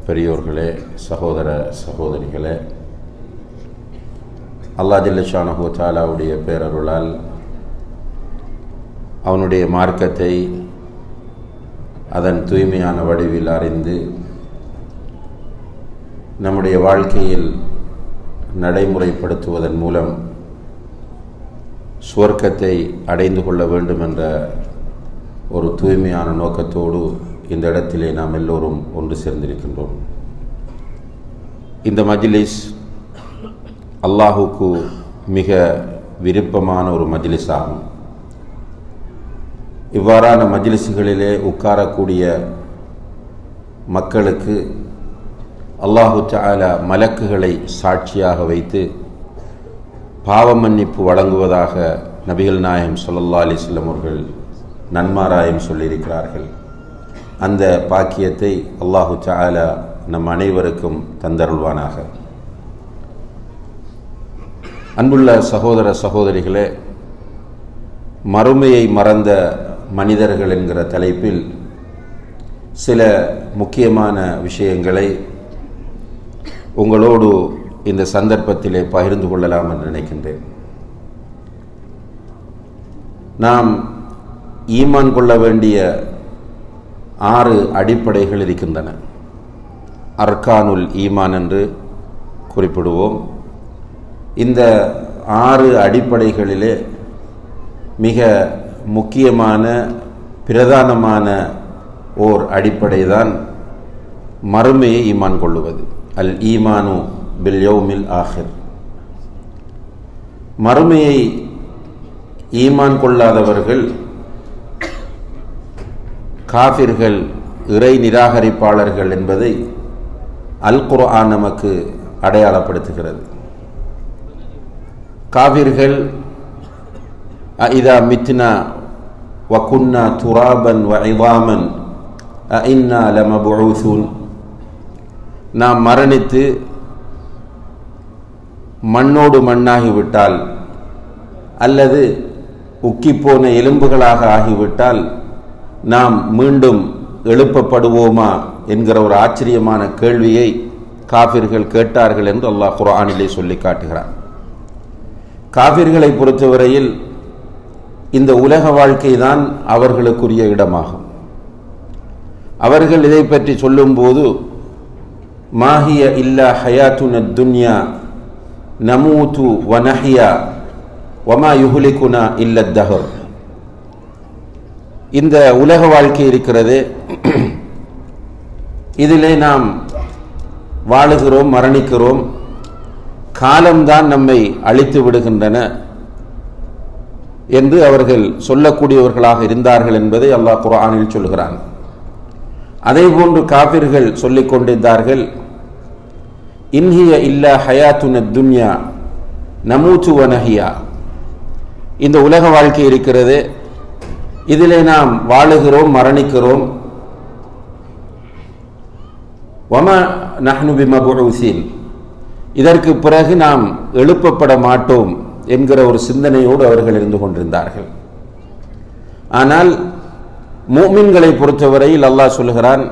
பெரியோர்களே, சகோதர சகோதரிகளே, அல்லாஹ் ஜல்ல ஷானஹு வ தஆலாவுடைய பேரருளால் அவனுடைய மார்க்கத்தை அதன் தூய்மையான வடிவில் அறிந்து நம்முடைய வாழ்க்கையில் நடைமுறைப்படுத்துவதன் மூலம் சுவர்க்கத்தை அடைந்து கொள்ள வேண்டும் என்ற ஒரு தூய்மையான நோக்கத்தோடு இந்த இடத்திலே நாம் எல்லோரும் ஒன்று சேர்ந்திருக்கின்றோம். இந்த மஜ்லிஸ் அல்லாஹுக்கு மிக விருப்பமான ஒரு மஜ்லிஸ் ஆகும். இவ்வாறான மஜ்லிஸ்களிலே உட்காரக்கூடிய மக்களுக்கு அல்லாஹு தஆலா மலக்குகளை சாட்சியாக வைத்து பாவ மன்னிப்பு வழங்குவதாக நபிகள் நாயகம் ஸல்லல்லாஹு அலைஹி வஸல்லம் அவர்கள் நன்மாராயம் சொல்லியிருக்கிறார்கள். அந்த பாக்கியத்தை அல்லாஹு தஆலா நம் அனைவருக்கும் தந்தருள்வானாக. அன்புள்ள சகோதர சகோதரிகளே, மறுமையை மறந்த மனிதர்கள் என்கிற தலைப்பில் சில முக்கியமான விஷயங்களை உங்களோடு இந்த சந்தர்ப்பத்திலே பகிர்ந்து கொள்ளலாம் என்று நினைக்கின்றேன். நாம் ஈமான் கொள்ள வேண்டிய 6 அடிப்படைகள் இருக்கின்றன. அர்கானுல் ஈமான் என்று குறிப்பிடுவோம். இந்த 6 அடிப்படைகளிலே மிக முக்கியமான பிரதானமான ஓர் அடிப்படை தான் மறுமையை ஈமான் கொள்ளுவது. அல் ஈமானு பில் யௌமில் ஆஹிர். மறுமையை ஈமான் கொள்ளாதவர்கள் காஃபிர்கள், இறை நிராகரிப்பாளர்கள் என்பதை அல் குர்ஆன் நமக்கு அடையாளப்படுத்துகிறது. காஃபிர்கள் அஇதா மித்னா வ குன்னா துராபன் வ இதாமன் அஇன்னா லமபூஸூன், நாம் மரணித்து மண்ணோடு மண்ணாகிவிட்டால் அல்லது உக்கிப்போன எலும்புகளாக ஆகிவிட்டால் நாம் மீண்டும் எழுப்பப்படுவோமா என்கிற ஒரு ஆச்சரியமான கேள்வியை காஃபிர்கள் கேட்டார்கள் என்று அல்லாஹ் குர்ஆனிலே சொல்லி காட்டுகிறார். காஃபிர்களை பொறுத்தவரையில் இந்த உலக வாழ்க்கை தான் அவர்களுக்குரிய இடமாகும். அவர்கள் இதை பற்றி சொல்லும்போது மாஹிய இல்லா ஹயாத்துன துன்யா நமூது வ நஹ்யா வமா யுஹ்லிகுனா இல்ல தஹர். இந்த உலக வாழ்க்கை இருக்கிறது, இதிலே நாம் வாழுகிறோம், மரணிக்கிறோம், காலம்தான் நம்மை அழித்து விடுகின்றன என்று அவர்கள் சொல்லக்கூடியவர்களாக இருந்தார்கள் என்பதை அல்லாஹ் குர்ஆனில் சொல்கிறான். அதேபோன்று காஃபிர்கள் சொல்லிக் கொண்டிருந்தார்கள், இன்ஹிய இல்லா ஹயாத்துன துன்யா நமூது வ நஹ்யா. இந்த உலக வாழ்க்கை இருக்கிறது, இதிலே நாம் வாழுகிறோம், மரணிக்கிறோம். வமா நஹ்னு பிமபூஸீன், இதற்கு பிறகு நாம் எழுப்பப்பட மாட்டோம் என்கிற ஒரு சிந்தனையோடு அவர்கள் இருந்து கொண்டிருந்தார்கள். ஆனால் முஃமின்களை பொறுத்தவரையில் அல்லாஹ் சொல்கிறான்,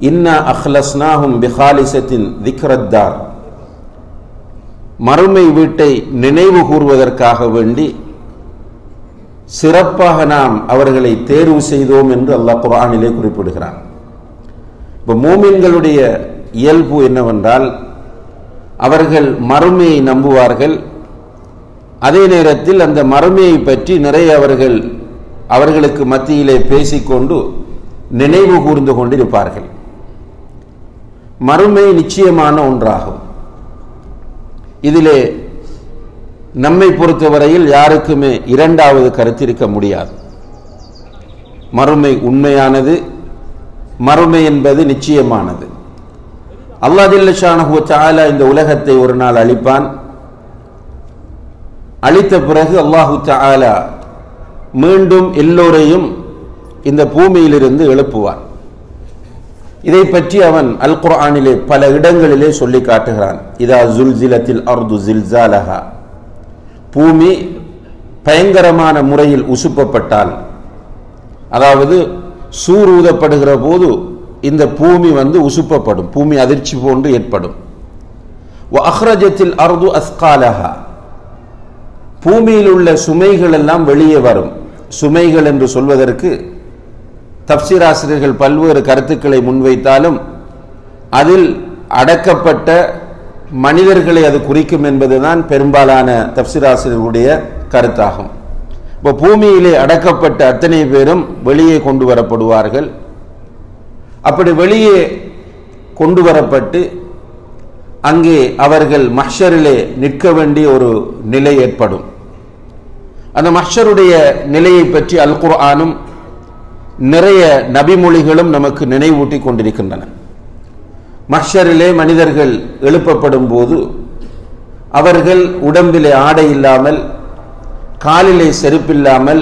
இன்னா அஹ்லஸ்னாஹும் பிகாலிசத்தின் திக்ரத்தார். மறுமை வீட்டை நினைவு கூறுவதற்காக வேண்டி சிறப்பாக நாம் அவர்களை தேர்வு செய்தோம் என்று அல்லாஹ் குர்ஆனிலே குறிப்பிடுகிறான். இப்போ மூமின்களுடைய இயல்பு என்னவென்றால், அவர்கள் மறுமையை நம்புவார்கள், அதே நேரத்தில் அந்த மறுமையை பற்றி நிறைய அவர்களுக்கு மத்தியிலே பேசிக்கொண்டு நினைவு கூர்ந்து கொண்டிருப்பார்கள். மறுமை நிச்சயமான ஒன்றாகும். இதிலே நம்மை பொறுத்தவரையில் யாருக்குமே இரண்டாவது கருத்து இருக்க முடியாது. மறுமை உண்மையானது, மறுமை என்பது நிச்சயமானது. அல்லாஹ் ஜல்ல ஷானஹு வ தஆலா இந்த உலகத்தை ஒரு நாள் அழிப்பான். அழித்த பிறகு அல்லாஹு தஆலா மீண்டும் எல்லோரையும் இந்த பூமியிலிருந்து எழுப்புவார். இதை பற்றி அவன் அல் குர்ஆனிலே பல இடங்களிலே சொல்லி காட்டுகிறான். இதா ஜுல்சிலத்தில் அர்து ஜில்சாலஹா, பூமி பயங்கரமான முறையில் உசுப்பப்பட்டால், அதாவது சூர் ஊதப்படுகிற போது இந்த பூமி உசுப்பப்படும், பூமி அதிர்ச்சி போன்று ஏற்படும். வ அஹ்ரஜத்தில் அர்து அஸ்காலஹா, பூமியில் உள்ள சுமைகள் எல்லாம் வெளியே வரும். சுமைகள் என்று சொல்வதற்கு தப்சீர் ஆசிரியர்கள் பல்வேறு கருத்துக்களை முன்வைத்தாலும் அதில் அடக்கப்பட்ட மனிதர்களை அது குறிக்கும் என்பதுதான் பெரும்பாலான தப்சீர் ஆசிரியர்களுடைய கருத்தாகும். இப்போ பூமியிலே அடக்கப்பட்ட அத்தனை பேரும் வெளியே கொண்டு வரப்படுவார்கள். அப்படி வெளியே கொண்டு வரப்பட்டு அங்கே அவர்கள் மஹ்ஷரிலே நிற்க வேண்டிய ஒரு நிலை ஏற்படும். அந்த மஹ்ஷருடைய நிலையை பற்றி அல் குர்ஆனும் நிறைய நபிமொழிகளும் நமக்கு நினைவூட்டி கொண்டிருக்கின்றன. மஹ்ஷரிலே மனிதர்கள் எழுப்பப்படும் போது அவர்கள் உடம்பிலே ஆடை இல்லாமல், காலிலே செருப்பில்லாமல்,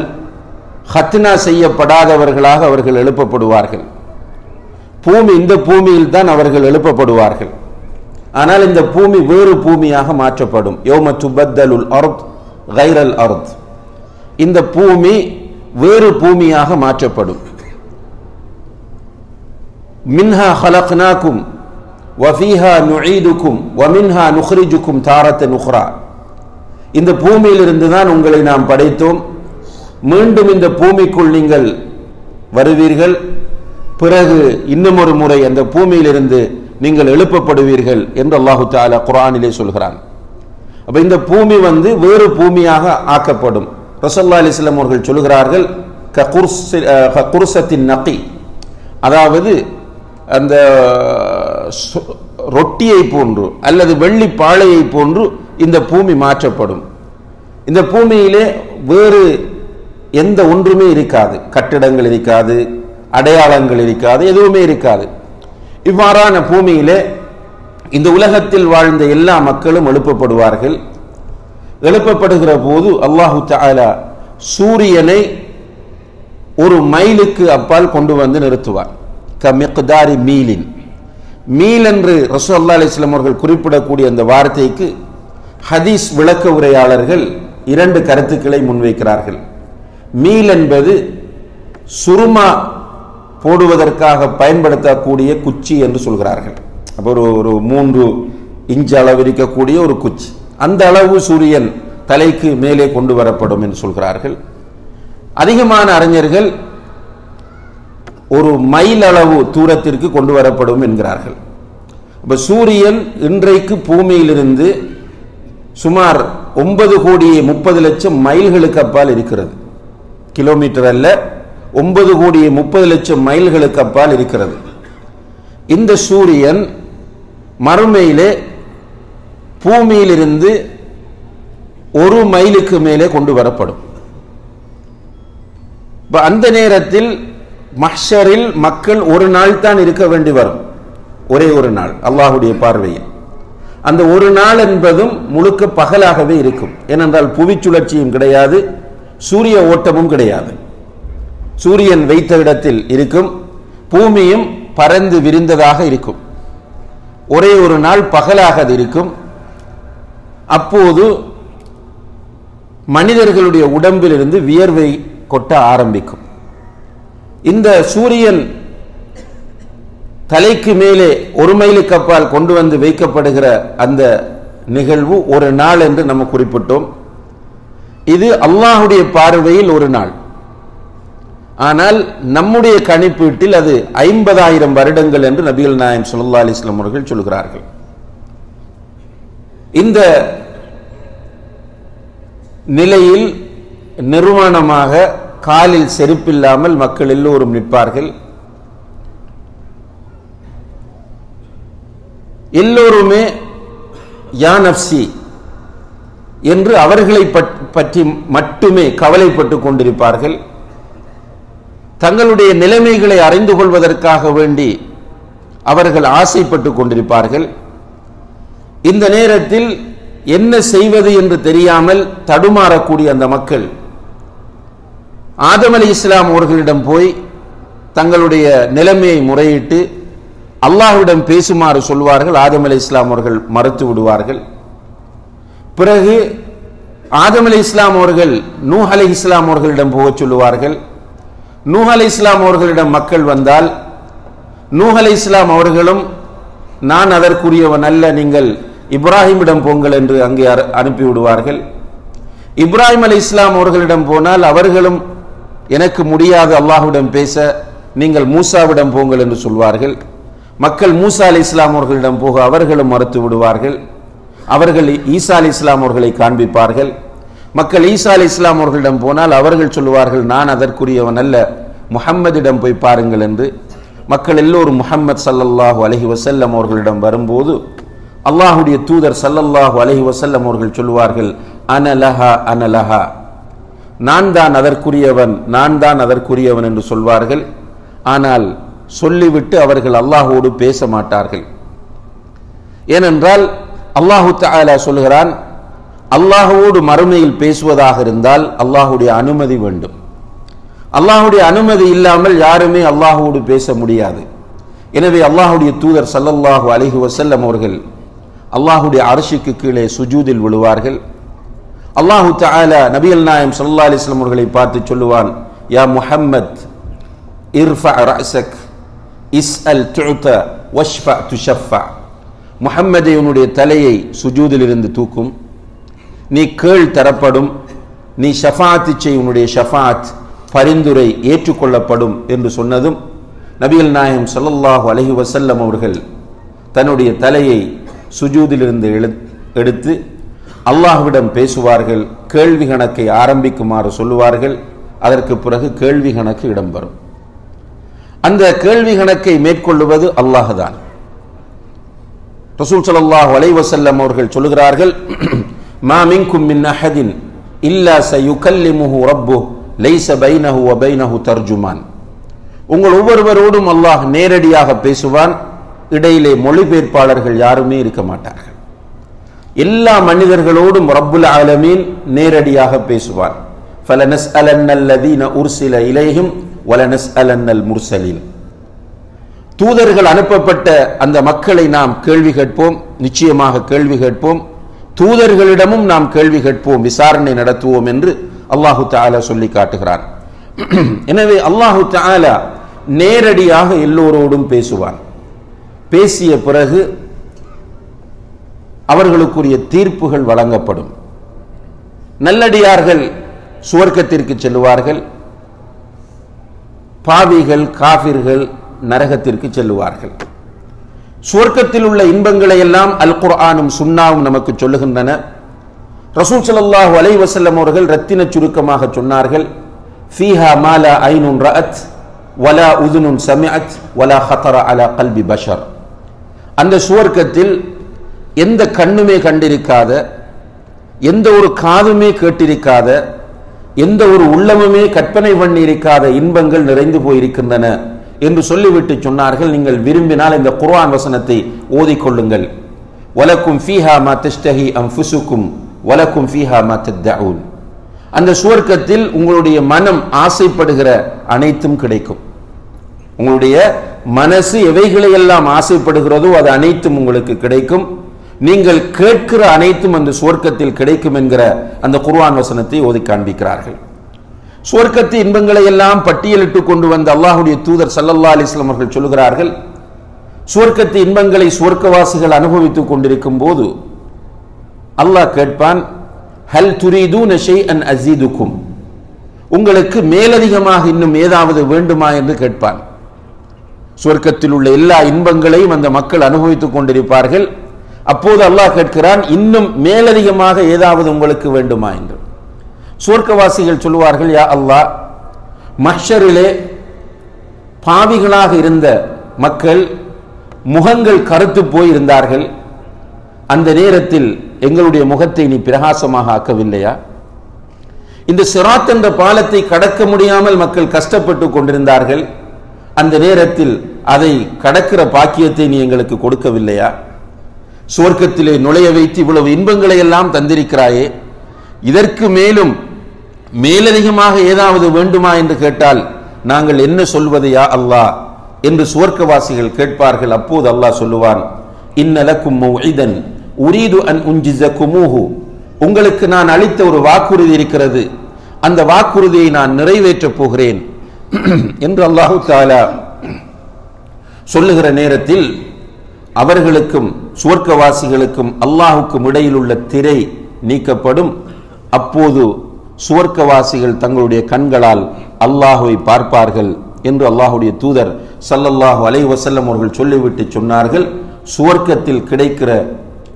ஹத்னா செய்யப்படாதவர்களாக அவர்கள் எழுப்பப்படுவார்கள். இந்த பூமியில் தான் அவர்கள் எழுப்பப்படுவார்கள். ஆனால் இந்த பூமி வேறு பூமியாக மாற்றப்படும். யௌம துபத்தலுல் அர்த் கைரல் அர்த், இந்த பூமி வேறு பூமியாக மாற்றப்படும். மின்ஹா ஹலக்னாக்கும் வஃபீஹா நுஈதுக்கும் வமின்ஹா நுக்ரிஜுக்கும் தாரத்தன் உக்ரா, இந்த பூமியிலிருந்து தான் உங்களை நாம் படைத்தோம், மீண்டும் இந்த பூமிக்குள் நீங்கள் வருவீர்கள், பிறகு இன்னும் ஒரு முறை அந்த பூமியிலிருந்து நீங்கள் எழுப்பப்படுவீர்கள் என்று அல்லாஹு தஆலா குர்ஆனிலே சொல்கிறான். அப்ப இந்த பூமி வேறு பூமியாக ஆக்கப்படும். ரசூலுல்லாஹி அலைஹி வஸல்லம் அவர்கள் சொல்கிறார்கள், குர்சத்தின் நகி, அதாவது அந்த ரொட்டியை போன்று அல்லது வெள்ளி பாளையை போன்று இந்த பூமி மாற்றப்படும். இந்த பூமியிலே வேறு எந்த ஒன்றுமே இருக்காது, கட்டிடங்கள் இருக்காது, அடையாளங்கள் இருக்காது, எதுவுமே இருக்காது. இவ்வாறான பூமியிலே இந்த உலகத்தில் வாழ்ந்த எல்லா மக்களும் எழுப்பப்படுவார்கள். எழுப்பப்படுகிற போது அல்லாஹு தஆலா சூரியனை ஒரு மைலுக்கு அப்பால் கொண்டு நிறுத்துவார். கமிக்தாரி மீலின், மீல் என்று ரசூலுல்லாஹி அலைஹி வஸல்லம் அவர்கள் குறிப்பிடக்கூடிய அந்த வார்த்தைக்கு ஹதீஸ் விளக்க உரையாளர்கள் இரண்டு கருத்துக்களை முன்வைக்கிறார்கள். மீல் என்பது சுருமா போடுவதற்காக பயன்படுத்தக்கூடிய குச்சி என்று சொல்கிறார்கள். அப்போ ஒரு 3 இன்ச் அளவு இருக்கக்கூடிய ஒரு குச்சி, அந்த அளவு சூரியன் தலைக்கு மேலே கொண்டு வரப்படும் என்று சொல்கிறார்கள். அதிகமான அறிஞர்கள் ஒரு மைல் அளவு தூரத்திற்கு கொண்டு வரப்படும் என்கிறார்கள். இப்ப சூரியன் இன்றைக்கு பூமியிலிருந்து சுமார் 9,30,00,000 மைல்களுக்கு அப்பால் இருக்கிறது. கிலோமீட்டர் அல்ல, 9,30,00,000 மைல்களுக்கு அப்பால் இருக்கிறது. இந்த சூரியன் மறுமையிலே பூமியிலிருந்து 1 மைலுக்கு மேலே கொண்டு வரப்படும். அந்த நேரத்தில் மஹ்ஷரில் மக்கள் ஒரு நாள் தான் இருக்க வேண்டி வரும், ஒரே ஒரு நாள் அல்லாஹ்வுடைய பார்வையில். அந்த ஒரு நாள் என்பதும் முழுக்க பகலாகவே இருக்கும். ஏனென்றால் புவி சுழற்சியும் கிடையாது, சூரிய ஓட்டமும் கிடையாது. சூரியன் வைத்த இடத்தில் இருக்கும், பூமியும் பறந்து விரிந்ததாக இருக்கும். ஒரே ஒரு நாள் பகலாக அது இருக்கும். அப்போது மனிதர்களுடைய உடம்பிலிருந்து வியர்வை கொட்ட ஆரம்பிக்கும். இந்த சூரியன் தலைக்கு மேலே 1 மைலுக்கு அப்பால் கொண்டு வைக்கப்படுகிற அந்த நிகழ்வு ஒரு நாள் என்று நம்ம குறிப்பிட்டோம். இது அல்லாஹ்வுடைய பார்வையில் ஒரு நாள். ஆனால் நம்முடைய கணிப்பீட்டில் அது 50,000 வருடங்கள் என்று நபிகள் நாயகம் ஸல்லல்லாஹு அலைஹி வஸல்லம் அவர்கள் சொல்கிறார்கள். இந்த நிலையில் நிர்வாணமாக காலில் செருப்பில்லாமல் மக்கள் எல்லோரும் நிற்பார்கள். எல்லோருமே யா நஃப்சி என்று அவர்களை பற்றி மட்டுமே கவலைப்பட்டு கொண்டிருப்பார்கள். தங்களுடைய நிலைமைகளை அறிந்து கொள்வதற்காக வேண்டி அவர்கள் ஆசைப்பட்டு கொண்டிருப்பார்கள். இந்த நேரத்தில் என்ன செய்வது என்று தெரியாமல் தடுமாறக்கூடிய அந்த மக்கள் ஆதம் அலைஹிஸ்ஸலாம் அவர்களிடம் போய் தங்களுடைய நிலைமையை முறையிட்டு அல்லாஹ்விடம் பேசுமாறு சொல்வார்கள். ஆதம் அலைஹிஸ்ஸலாம் அவர்கள் மறுத்து விடுவார்கள். பிறகு ஆதம் அலைஹிஸ்ஸலாம் அவர்கள் நூஹ் அலைஹிஸ்ஸலாம் அவர்களிடம் போக சொல்லுவார்கள். நூஹ் அலைஹிஸ்ஸலாம் அவர்களிடம் மக்கள் வந்தால் நூஹ் அலைஹிஸ்ஸலாம் அவர்களும் நான் அதற்குரியவன் அல்ல, நீங்கள் இப்ராஹிமிடம் போங்கள் என்று அங்கே அனுப்பிவிடுவார்கள். இப்ராஹிம் அலைஹிஸ்ஸலாம் அவர்களிடம் போனால் அவர்களும் எனக்கு முடியாது அல்லாஹ்விடம் பேச, நீங்கள் மூசாவிடம் போங்கள் என்று சொல்வார்கள். மக்கள் மூசா அலைஹிஸ்ஸலாம் அவர்களிடம் போக அவர்களும் மறுத்து விடுவார்கள். அவர்கள் ஈசா அலைஹிஸ்ஸலாம் அவர்களை காண்பிப்பார்கள். மக்கள் ஈசா அலைஹிஸ்ஸலாம் அவர்களிடம் போனால் அவர்கள் சொல்லுவார்கள் நான் அதற்குரியவன் அல்ல, முஹம்மதிடம் போய் பாருங்கள் என்று. மக்கள் எல்லோரும் முஹம்மது ஸல்லல்லாஹு அலைஹி வஸல்லம் அவர்களிடம் வரும்போது அல்லாஹ்வுடைய தூதர் ஸல்லல்லாஹு அலைஹி வஸல்லம் அவர்கள் சொல்லுவார்கள் அனலஹா அனலஹா, நான் தான் அதற்குரியவன், நான் தான் அதற்குரியவன் என்று சொல்வார்கள். ஆனால் சொல்லிவிட்டு அவர்கள் அல்லாஹ்வோடு பேச மாட்டார்கள். ஏனென்றால் அல்லாஹு தஆலா சொல்கிறான், அல்லாஹ்வோடு மறுமையில் பேசுவதாக இருந்தால் அல்லாஹ்வுடைய அனுமதி வேண்டும். அல்லாஹ்வுடைய அனுமதி இல்லாமல் யாருமே அல்லாஹ்வோடு பேச முடியாது. எனவே அல்லாஹ்வுடைய தூதர் ஸல்லல்லாஹு அலைஹி வஸல்லம் அவர்கள் அல்லாஹ்வுடைய அர்ஷுக்கு கீழே சுஜூதில் விழுவார்கள். அல்லாஹு தஆலா நபிகள் நாயகம் ஸல்லல்லாஹு அலைஹி வஸல்லம் அவர்களை பார்த்து சொல்லுவான், யா முஹம்மத் இர்ஃபா ரஅஸக் இஸ்அல் துஅத வஷ்ஃபா துஷஃபா. முஹம்மதே, உன்னுடைய தலையை சுஜூதில் இருந்து தூக்கும், நீ கேள் தரப்படும், நீ ஷஃபாஅத் செய், உன்னுடைய ஷஃபாஅத் பரிந்துரை ஏற்றுக்கொள்ளப்படும் என்று சொன்னதும் நபிகள் நாயகம் ஸல்லல்லாஹு அலைஹி வஸல்லம் அவர்கள் தன்னுடைய தலையை சுஜூதிலிருந்து எடுத்து அல்லாஹ்விடம் பேசுவார்கள். கேள்வி கணக்கை ஆரம்பிக்குமாறு சொல்லுவார்கள். அதற்கு பிறகு கேள்வி கணக்கு இடம்பெறும். அந்த கேள்வி கணக்கை மேற்கொள்வது அல்லாஹ் தான். ரசூல் ஸல்லல்லாஹு அலைஹி வஸல்லம் அவர்கள் சொல்கிறார்கள், மா மின்கும் மின் அஹதின் இல்லா சயுகல்லிமுஹு ரப்புஹு லைஸ பைனஹு வ பைனஹு தர்ஜுமான். உங்கள் ஒவ்வொருவரோடும் அல்லாஹ் நேரடியாக பேசுவான், இடையிலே மொழிபெயர்ப்பாளர்கள் யாருமே இருக்க மாட்டார்கள். எல்லா மனிதர்களோடும் ரப்புல் ஆலமீன் நேரடியாக பேசுவான். ஃபலனஸ்அலன்னல்லதீன உர்சில இலைஹிம் வலனஸ்அலன்னல் முர்சலீன். தூதர்கள் அனுப்பப்பட்ட அந்த மக்களை நாம் கேள்வி கேட்போம், நிச்சயமாக கேள்வி கேட்போம். தூதர்களிடமும் நாம் கேள்வி கேட்போம், விசாரணை நடத்துவோம் என்று அல்லாஹு தஆலா சொல்லி காட்டுகிறான். எனவே அல்லாஹு தஆலா நேரடியாக எல்லோரோடும் பேசுவான். பேசிய பிறகு அவர்களுக்குரிய தீர்ப்புகள் வழங்கப்படும். நல்லடியார்கள் சுவர்க்கத்திற்கு செல்லுவார்கள், பாவிகள் காஃபிர்கள் நரகத்திற்கு செல்லுவார்கள். சுவர்க்கத்தில் உள்ள இன்பங்களை எல்லாம் அல் குர்ஆனும் சுன்னாவும் நமக்கு சொல்லுகின்றன. ரசூல் ஸல்லல்லாஹு அலைஹி வஸல்லம் அவர்கள் ரத்தின சுருக்கமாக சொன்னார்கள், ஃபீஹா மா லா ஐனுன் ரஅத் வலா உதுனுன் சமிஅத் வலா ஹதர அலா கல்பி பஷர். அந்த சுவர்க்கத்தில் எந்த கண்ணுமே கண்டிருக்காத, எந்த ஒரு காதுமே கேட்டிருக்காத, எந்த ஒரு உள்ளமுமே கற்பனை பண்ணியிருக்காத இன்பங்கள் நிறைந்து போயிருக்கின்றன என்று சொல்லிவிட்டு சொன்னார்கள், நீங்கள் விரும்பினால் இந்த குர்ஆன் வசனத்தை ஓதிக்கொள்ளுங்கள். வலக்கும் ஃபீஹா மா தஷ்தஹி அன்ஃபுசுக்கும் வலக்கும் ஃபீஹா மா தத்தஊன். அந்த சுவர்க்கத்தில் உங்களுடைய மனம் ஆசைப்படுகிற அனைத்தும் கிடைக்கும். உங்களுடைய மனசு எவைகளை எல்லாம் ஆசைப்படுகிறதோ அது அனைத்தும் உங்களுக்கு கிடைக்கும். நீங்கள் கேட்கிற அனைத்தும் அந்த சுவர்க்கத்தில் கிடைக்கும் என்கிற அந்த குர்ஆன் வசனத்தை ஓதி காண்பிக்கிறார்கள். சுவர்க்கத்து இன்பங்களை எல்லாம் பட்டியலிட்டு கொண்டு வந்த அல்லாஹ்வுடைய தூதர் ஸல்லல்லாஹு அலைஹி வஸல்லம் அவர்கள் சொல்கிறார்கள், சுவர்க்கத்து இன்பங்களை சுவர்க்கவாசிகள் அனுபவித்துக் கொண்டிருக்கும் போது அல்லாஹ் கேட்பான், ஹல் துரீதூன ஷைஅன் அஸீதுக்கும், உங்களுக்கு மேலதிகமாக இன்னும் ஏதாவது வேண்டுமா என்று கேட்பான். சுவர்க்கத்தில் உள்ள எல்லா இன்பங்களையும் அந்த மக்கள் அனுபவித்துக் கொண்டிருப்பார்கள். அப்போது அல்லாஹ் கேட்கிறான், இன்னும் மேலதிகமாக ஏதாவது உங்களுக்கு வேண்டுமா என்று. சுவர்க்கவாசிகள் சொல்லுவார்கள், யா அல்லாஹ், மஹ்ஷரிலே பாவிகளாக இருந்த மக்கள் முகங்கள் கருத்து போய் இருந்தார்கள், அந்த நேரத்தில் எங்களுடைய முகத்தை நீ பிரகாசமாக ஆக்கவில்லையா? இந்த சிராத் என்ற பாலத்தை கடக்க முடியாமல் மக்கள் கஷ்டப்பட்டு கொண்டிருந்தார்கள், அந்த நேரத்தில் அதை கடக்கிற பாக்கியத்தை நீ எங்களுக்கு கொடுக்கவில்லையா? சுவர்க்கத்திலே நுழைய வைத்து இவ்வளவு இன்பங்களை எல்லாம் தந்திருக்கிறாயே, இதற்கு மேலும் மேலதிகமாக ஏதாவது வேண்டுமா என்று கேட்டால் நாங்கள் என்ன சொல்வது யா அல்லாஹ் என்று சுவர்க்கவாசிகள் கேட்பார்கள். அப்போது அல்லாஹ் சொல்லுவான், இன்னலக்கும் மௌஇதன் உரீது அன் உன்ஜிஸகுமூஹு, உங்களுக்கு நான் அளித்த ஒரு வாக்குறுதி இருக்கிறது, அந்த வாக்குறுதியை நான் நிறைவேற்றப் போகிறேன் என்று அல்லாஹு தஆலா சொல்லுகிற நேரத்தில் அவர்களுக்கும் சுவர்க்கவாசிகளுக்கும் அல்லாஹுக்கும் இடையில் உள்ள திரை நீக்கப்படும். அப்போது சுவர்க்கவாசிகள் தங்களுடைய கண்களால் அல்லாஹுவை பார்ப்பார்கள் என்று அல்லாஹுடைய தூதர் ஸல்லல்லாஹு அலைஹி வஸல்லம் அவர்கள் சொல்லிவிட்டு சொன்னார்கள், சுவர்க்கத்தில் கிடைக்கிற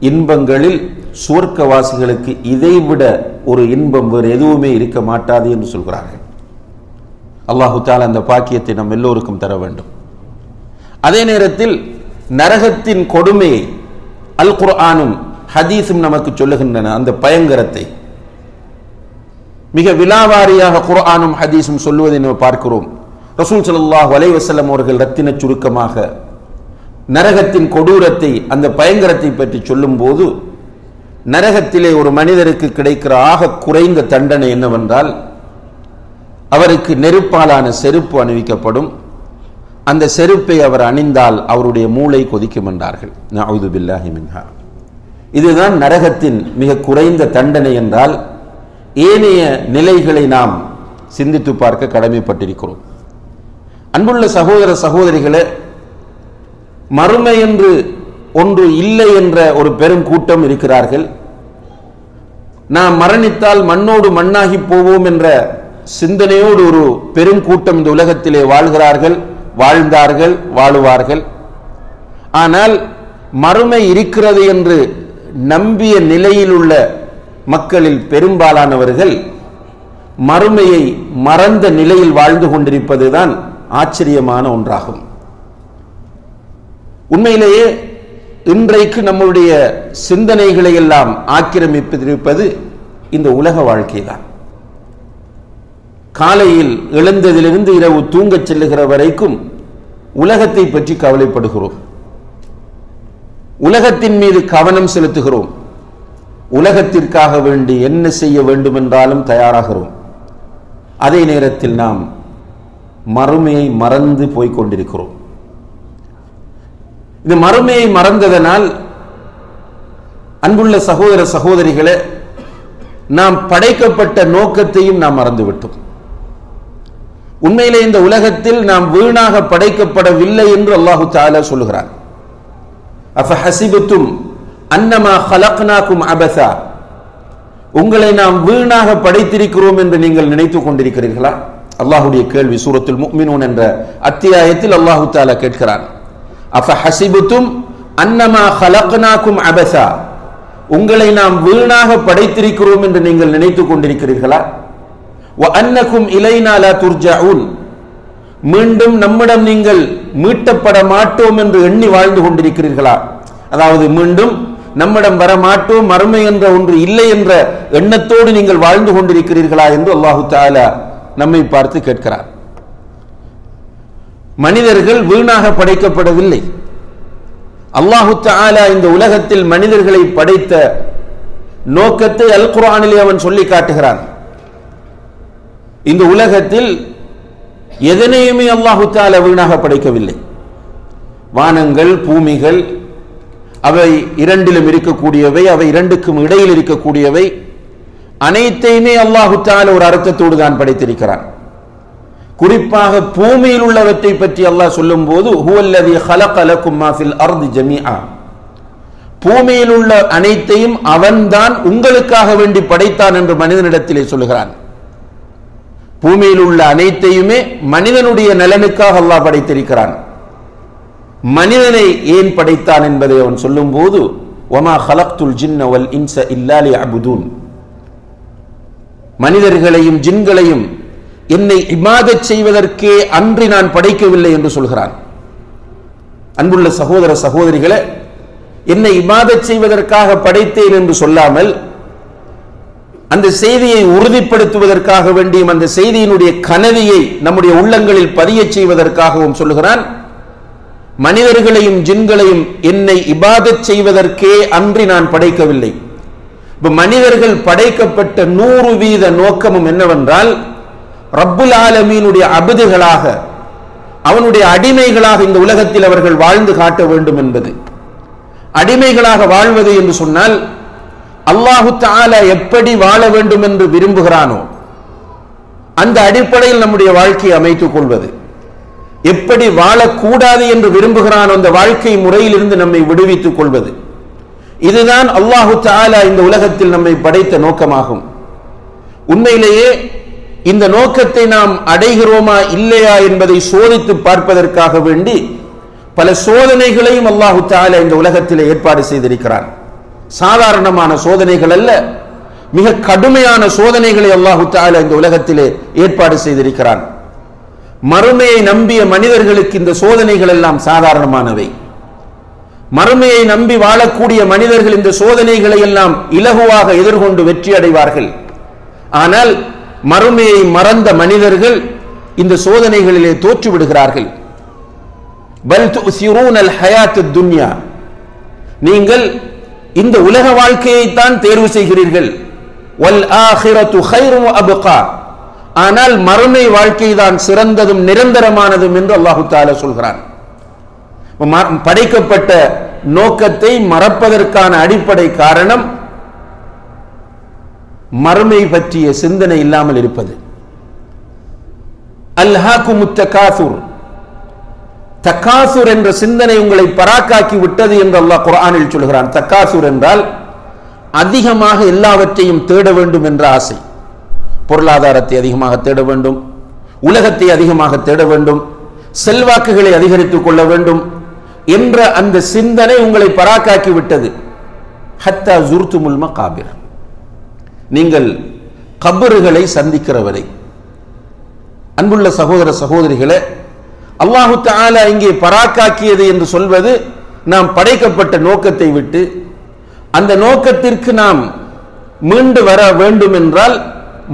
இன்பங்களில் சுவர்க்கவாசிகளுக்கு இதைவிட ஒரு இன்பம் வேறு எதுவுமே இருக்க மாட்டாது என்று சொல்கிறார்கள். அல்லாஹு தஆலா அந்த பாக்கியத்தை நம் எல்லோருக்கும் தர வேண்டும். அதே நேரத்தில் நரகத்தின் கொடுமையை அல் குர்ஆனும் ஹதீஸும் நமக்கு சொல்லுகின்றன. அந்த பயங்கரத்தை மிக விலாவாரியாக குர்ஆனும் ஹதீஸும் சொல்லுவதை நாம் பார்க்கிறோம். ரசூல் ஸல்லல்லாஹு அலைஹி வஸல்லம் அவர்கள் ரத்தின சுருக்கமாக நரகத்தின் கொடூரத்தை, அந்த பயங்கரத்தை பற்றி சொல்லும் போது, நரகத்திலே ஒரு மனிதருக்கு கிடைக்கிற ஆக குறைந்த தண்டனை என்னவென்றால், அவருக்கு நெருப்பாலான செருப்பு அணிவிக்கப்படும். அந்த செருப்பை அவர் அணிந்தால் அவருடைய மூளை கொதிக்கும் என்றார்கள். நஅூது பில்லாஹி மின்ஹா. இதுதான் நரகத்தின் மிக குறைந்த தண்டனை என்றால், ஏனைய நிலைகளை நாம் சிந்தித்து பார்க்க கடமைப்பட்டிருக்கிறோம். அன்புள்ள சகோதர சகோதரிகளே, மறுமை என்று ஒன்று இல்லை என்ற ஒரு பெரும் கூட்டம் இருக்கிறார்கள். நாம் மரணித்தால் மண்ணோடு மண்ணாகி போவோம் என்ற சிந்தனையோடு ஒரு பெரும் கூட்டம் இந்த உலகத்திலே வாழ்கிறார்கள், வாழ்ந்தார்கள், வாழுவார்கள். ஆனால் மறுமை இருக்கிறது என்று நம்பிய நிலையில் உள்ள மக்களில் பெரும்பாலானவர்கள் மறுமையை மறந்த நிலையில் வாழ்ந்து கொண்டிருப்பதுதான் ஆச்சரியமான ஒன்றாகும். உண்மையிலேயே இன்றைக்கு நம்முடைய சிந்தனைகளை எல்லாம் ஆக்கிரமிப்பிருப்பது இந்த உலக வாழ்க்கைதான். காலையில் எழுந்ததிலிருந்து இரவு தூங்கச் செல்லுகிற வரைக்கும் உலகத்தை பற்றி கவலைப்படுகிறோம், உலகத்தின் மீது கவனம் செலுத்துகிறோம், உலகத்திற்காக வேண்டி என்ன செய்ய வேண்டும் என்றாலும் தயாராகிறோம். அதே நேரத்தில் நாம் மறுமையை மறந்து போய்க் கொண்டிருக்கிறோம். இந்த மறுமையை மறந்ததனால் அன்புள்ள சகோதர சகோதரிகளே, நாம் படைக்கப்பட்ட நோக்கத்தையும் நாம் மறந்துவிட்டோம். உண்மையிலே இந்த உலகத்தில் நாம் வீணாக படைக்கப்படவில்லை என்று அல்லாஹு தஆலா சொல்கிறார். அஃபஹஸிபதும் அன்னமா خلقناكم அபஸா, உங்களை நாம் வீணாக படைத்திருக்கிறோம் என்று நீங்கள் நினைத்துக் கொண்டிருக்கிறீர்களா? அல்லாஹ்வுடைய கேள்வி சூரத்துல் முஃமினூன் என்ற அத்தியாயத்தில் அல்லாஹு தஆலா கேட்கிறான். அஃபஹஸிபதும் அன்னமா خلقناكم அபஸா, உங்களை நாம் வீணாக படைத்திருக்கிறோம் என்று நீங்கள் நினைத்துக் கொண்டிருக்கிறீர்களா? وَأَنَّكُمْ إِلَيْنَا لَا تُرْجَعُونَ, மீண்டும் நம்மிடம் நீங்கள் மீட்டப்பட மாட்டோம் என்று எண்ணி வாழ்ந்து கொண்டிருக்கிறீர்களா? அதாவது மீண்டும் நம்மிடம் வர மாட்டோம், மறுமை என்ற ஒன்று இல்லை என்ற எண்ணத்தோடு நீங்கள் வாழ்ந்து கொண்டிருக்கிறீர்களா என்று அல்லாஹு தஆலா நம்மை பார்த்து கேட்கிறார். மனிதர்கள் வீணாக படைக்கப்படவில்லை. அல்லாஹு தஆலா இந்த உலகத்தில் மனிதர்களை படைத்த நோக்கத்தை அல் குர்ஆனிலே அவன் சொல்லி காட்டுகிறான். இந்த உலகத்தில் எதனையுமே அல்லாஹு தஆலா வீணாக படைக்கவில்லை. வானங்கள், பூமிகள், அவை இரண்டிலும் இருக்கக்கூடியவை, அவை இரண்டுக்கும் இடையில் இருக்கக்கூடியவை, அனைத்தையுமே அல்லாஹு தஆலா ஒரு அர்த்தத்தோடு தான் படைத்திருக்கிறான். குறிப்பாக பூமியில் உள்ளவற்றை பற்றி அல்லாஹ் சொல்லும் போது ஹுவல்லதி خلق لكم ما في الارض جميعا, பூமியில் உள்ள அனைத்தையும் அவன்தான் உங்களுக்காக வேண்டி படைத்தான் என்று மனிதனிடத்திலே சொல்லுகிறான். பூமியில் உள்ள அனைத்தையுமே மனிதனுடைய நலனுக்காக அல்லாஹ் படைத்திருக்கிறான். மனிதனை ஏன் படைத்தான் என்பதை அவன் சொல்லும் போது வமா خلقத்துல் ஜின்ன வல் இன்ஸ இல்லா லியஅபுதூன், மனிதர்களையும் ஜின்களையும் என்னை இபாதத் செய்வதற்கே அன்றி நான் படைக்கவில்லை என்று சொல்கிறான். அன்புள்ள சகோதர சகோதரிகளே, என்னை இபாதத் செய்வதற்காக படைத்தேன் என்று சொல்லாமல் அந்த செய்தியை உறுதிப்படுத்துவதற்காக வேண்டியும் அந்த செய்தியினுடைய கனவியை நம்முடைய உள்ளங்களில் பதிய செய்வதற்காகவும் சொல்லுகிறான். மனிதர்களையும் ஜின்களையும் என்னை இபாதத் செய்வதற்கே அன்றி நான் படைக்கவில்லை. மனிதர்கள் படைக்கப்பட்ட 100% நோக்கமும் என்னவென்றால் ரப்புல் ஆலமீனுடைய அபதுகளாக, அவனுடைய அடிமைகளாக இந்த உலகத்தில் அவர்கள் வாழ்ந்து காட்ட வேண்டும் என்பது. அடிமைகளாக வாழ்வது என்று சொன்னால் அல்லாஹு தஆலா எப்படி வாழ வேண்டும் என்று விரும்புகிறானோ அந்த அடிப்படையில் நம்முடைய வாழ்க்கையை அமைத்துக் கொள்வது. எப்படி வாழக்கூடாது என்று விரும்புகிறானோ அந்த வாழ்க்கை முறையிலிருந்து நம்மை விடுவித்துக் கொள்வது. இதுதான் அல்லாஹு தஆலா இந்த உலகத்தில் நம்மை படைத்த நோக்கமாகும். உண்மையிலேயே இந்த நோக்கத்தை நாம் அடைகிறோமா இல்லையா என்பதை சோதித்து பார்ப்பதற்காக வேண்டி பல சோதனைகளையும் அல்லாஹு தஆலா இந்த உலகத்தில் ஏற்பாடு செய்திருக்கிறான். சாதாரணமான சோதனைகள் அல்ல, மிக கடுமையான சோதனைகளை அல்லாஹு தஆலா இந்த உலகத்திலே ஏற்பாடு செய்திருக்கிறான். மறுமையை நம்பிய மனிதர்களுக்கு இந்த சோதனைகள் எல்லாம் சாதாரணமானவை. மறுமையை நம்பி வாழக்கூடிய மனிதர்கள் இந்த சோதனைகளை எல்லாம் இலகுவாக எதிர்கொண்டு வெற்றி அடைவார்கள். ஆனால் மறுமையை மறந்த மனிதர்கள் இந்த சோதனைகளிலே தோற்று விடுகிறார்கள். பல் துஸிரூனல் ஹயாத்துத் துன்யா, நீங்கள் இந்த உலக வாழ்க்கையை தான் தேர்வு செய்கிறீர்கள். வல் ஆகிரத்து கைரும் அப்கா, ஆனால் மறுமை வாழ்க்கை தான் சிறந்ததும் நிரந்தரமானதும் என்று அல்லாஹு தஆலா சொல்கிறான். படைக்கப்பட்ட நோக்கத்தை மறப்பதற்கான அடிப்படை காரணம் மறுமை பற்றிய சிந்தனை இல்லாமல் இருப்பது. அல்ஹாகுமுத் தகாசுர், தகாசுர் என்ற சிந்தனை உங்களை பராக்காக்கி விட்டது என்று அல்லாஹ் குர்ஆனில் சொல்கிறான். தகாசுர் என்றால் அதிகமாக எல்லாவற்றையும் தேட வேண்டும் என்ற ஆசை. பொருளாதாரத்தை அதிகமாக தேட வேண்டும், உலகத்தை அதிகமாக தேட வேண்டும், செல்வாக்குகளை அதிகரித்துக் கொள்ள வேண்டும் என்ற அந்த சிந்தனை உங்களை பராக்காக்கி விட்டது. ஹத்தா ஜுர்துமுல் மகாபிர், நீங்கள் கபறுகளை சந்திக்கிற வரை. அன்புள்ள சகோதர சகோதரிகளே, அல்லாஹு தஆலா இங்கே பராக்காக்கியது என்று சொல்வது நாம் படைக்கப்பட்ட நோக்கத்தை விட்டு அந்த நோக்கத்திற்கு நாம் மீண்டு வர வேண்டும் என்றால்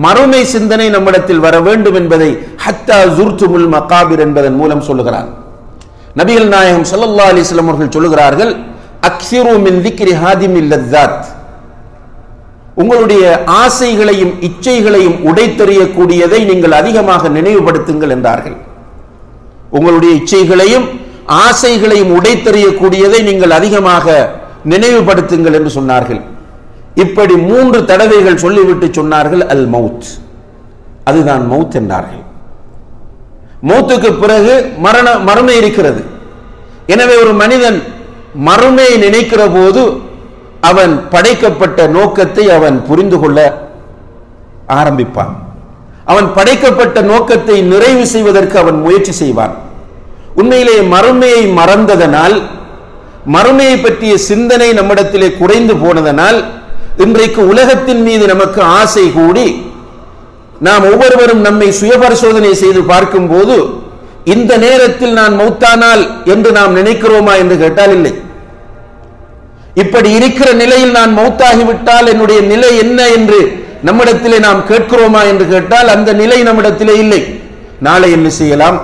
மறுமை சிந்தனை நம்மிடத்தில் வர வேண்டும் என்பதை ஹத்தா ஜுர்துமுல் மகாபிர் என்பதன் மூலம் சொல்லுகிறார். நபிகள் நாயகம் ஸல்லல்லாஹு அலைஹி வஸல்லம் அவர்கள் சொல்லுகிறார்கள், அக்ஸிரு மின் திக்ரி ஹாதிமில் லஸ்ஸாத், உங்களுடைய ஆசைகளையும் இச்சைகளையும் உடைத்தெறியக்கூடியதை நீங்கள் அதிகமாக நினைவுபடுத்துங்கள் என்றார்கள். உங்களுடைய இச்சைகளையும் ஆசைகளையும் உடைத்தெறியக்கூடியதை நீங்கள் அதிகமாக நினைவுபடுத்துங்கள் என்று சொன்னார்கள். இப்படி 3 தடவைகள் சொல்லிவிட்டு சொன்னார்கள், அல் மவுத், அதுதான் மவுத் என்றார்கள். மௌத்துக்கு பிறகு மறுமை இருக்கிறது. எனவே ஒரு மனிதன் மறுமையை நினைக்கிற போது அவன் படைக்கப்பட்ட நோக்கத்தை அவன் புரிந்து கொள்ள ஆரம்பிப்பான். அவன் படைக்கப்பட்ட நோக்கத்தை நிறைவு செய்வதற்கு அவன் முயற்சி செய்வான். உண்மையிலேயே மறுமையை மறந்ததனால், மறுமையை பற்றிய சிந்தனை நம்மிடத்திலே குறைந்து போனதனால் இன்றைக்கு உலகத்தின் மீது நமக்கு ஆசை கூடி நாம் ஒவ்வொருவரும் நம்மை சுயபரிசோதனை செய்து பார்க்கும் போது இந்த நேரத்தில் நான் மௌத்தானால் என்று நாம் நினைக்கிறோமா என்று கேட்டால் இல்லை. இப்படி இருக்கிற நிலையில் நான் மௌத்தாகிவிட்டால் என்னுடைய நிலை என்ன என்று நம்மிடத்திலே நாம் கேட்கிறோமா என்று கேட்டால் அந்த நிலை நம்மிடத்திலே இல்லை. நாளை என்ன செய்யலாம்,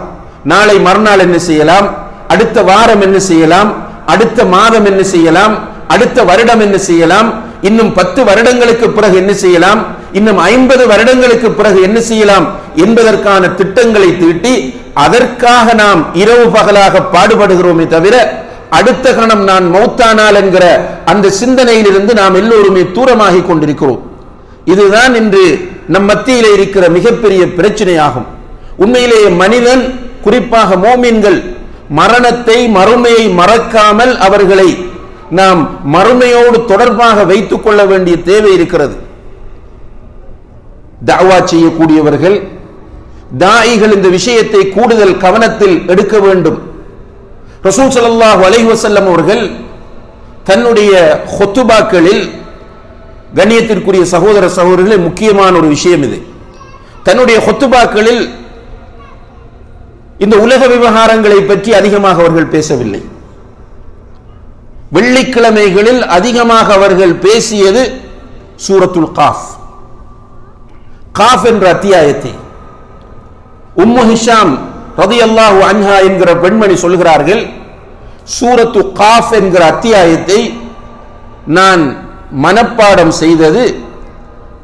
நாளை மறுநாள் என்ன செய்யலாம், அடுத்த வாரம் என்ன செய்யலாம், அடுத்த மாதம் என்ன செய்யலாம், அடுத்த வருடம் என்ன செய்யலாம், இன்னும் 10 வருடங்களுக்கு பிறகு என்ன செய்யலாம், இன்னும் 50 வருடங்களுக்கு பிறகு என்ன செய்யலாம் என்பதற்கான திட்டங்களை தீட்டி அதற்காக நாம் இரவு பகலாக பாடுபடுகிறோமே தவிர அடுத்த கணம் நான் மௌத்தானால் என்கிற அந்த சிந்தனையிலிருந்து நாம் எல்லோருமே தூரமாகி கொண்டிருக்கிறோம். இதுதான் இன்று நம் மத்தியிலே இருக்கிற மிகப்பெரிய பிரச்சனையாகும். உண்மையிலேயே மனிதன், குறிப்பாக மோமின்கள், மரணத்தை மறுமையை மறக்காமல் அவர்களை நாம் மறுமையோடு தொடர்பாக வைத்துக் கொள்ள வேண்டிய தேவை இருக்கிறது. தஅவா செய்யக்கூடியவர்கள், தாயிகள் இந்த விஷயத்தை கூடுதல் கவனத்தில் எடுக்க வேண்டும். ரசூல் ஸல்லல்லாஹு அலைஹி வஸல்லம் அவர்கள் தன்னுடைய ஹுத்துபாக்களில், கண்ணியத்திற்குரிய சகோதர சகோதரர்களே, முக்கியமான ஒரு விஷயம் இது, தன்னுடைய ஹுத்துபாக்களில் இந்த உலக விவகாரங்களை பற்றி அதிகமாக அவர்கள் பேசவில்லை. வெள்ளிக்கிழமைகளில் அதிகமாக அவர்கள் பேசியது சூரத்துல் காஃப், காஃப் என்ற அத்தியாயத்தை. உம்மு ஹிஷாம் ரலியல்லாஹு அன்ஹா என்கிற பெண்மணி சொல்கிறார்கள், சூரத்து காஃப் என்கிற அத்தியாயத்தை நான் மனப்பாடம் செய்தது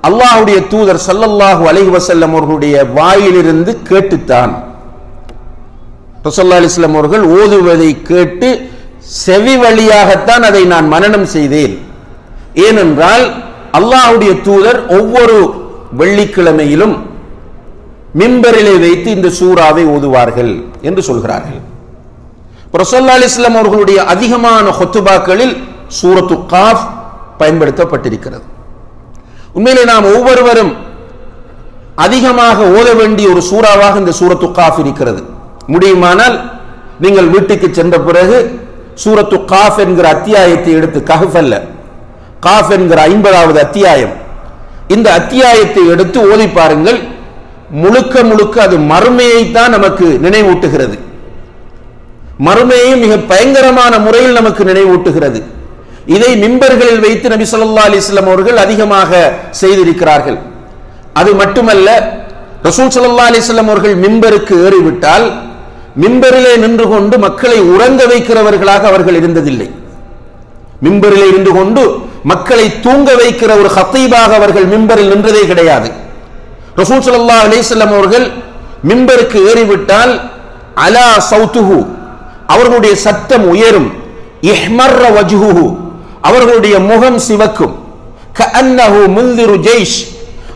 அல்லாஹ்வுடைய தூதர் ஸல்லல்லாஹு அலைஹி வஸல்லம் அவர்களுடைய வாயிலிருந்து கேட்டுத்தான். ரசூலுல்லாஹி அலைஹி வஸல்லம் அவர்கள் ஓதுவதை கேட்டு செவி வழியாகத்தான் அதை நான் மனனம் செய்தேன். ஏனென்றால் அல்லாஹ்வுடைய தூதர் ஒவ்வொரு வெள்ளிக்கிழமையிலும் மிம்பரிலே வைத்து இந்த சூராவை ஓதுவார்கள் என்று சொல்கிறார்கள். ரசூலுல்லாஹி அலைஹி வஸல்லம் அவர்களுடைய அதிகமான ஹுத்பாக்களில் சூரத்து காஃப் பயன்படுத்தப்பட்டிருக்கிறது. உண்மையிலே நாம் ஒவ்வொருவரும் அதிகமாக ஓத வேண்டிய ஒரு சூறாவாக இந்த சூரத்து காஃப் இருக்கிறது. முடியுமானால் நீங்கள் வீட்டுக்கு சென்ற பிறகு சூரத்து காஃப் என்கிற அத்தியாயத்தை எடுத்து, கஹஃப் அல்ல, காஃப் என்கிற 50வது அத்தியாயம், இந்த அத்தியாயத்தை எடுத்து ஓதி பாருங்கள். முழுக்க முழுக்க அது மறுமையைத்தான் நமக்கு நினைவூட்டுகிறது. மறுமையை மிக பயங்கரமான முறையில் நமக்கு நினைவூட்டுகிறது. இதை மிம்பர்களில் வைத்து நபி ஸல்லல்லாஹு அலைஹி வஸல்லம் அவர்கள் அதிகமாக செய்திருக்கிறார்கள். அது மட்டுமல்ல, ரசூல் ஸல்லல்லாஹு அலைஹி வஸல்லம் அவர்கள் மிம்பருக்கு ஏறிவிட்டால் மிம்பரிலே நின்று கொண்டு மக்களை உறங்க வைக்கிறவர்களாக அவர்கள் இருந்ததில்லை. மிம்பரிலே இருந்து கொண்டு மக்களை தூங்க வைக்கிற ஒரு ஹத்தீபாக அவர்கள் மிம்பரில் நின்றதே கிடையாது. ரசூல் ஸல்லல்லாஹு அலைஹி வஸல்லம் அவர்கள் மிம்பருக்கு ஏறிவிட்டால் அலா சௌத்துஹு, அவர்களுடைய சத்தம் உயரும், இஹ்மர்ர வஜ்ஹுஹு, அவர்களுடைய முகம் சிவக்கும், கஅன்னஹு முன்திரு ஜெய்ஷ்,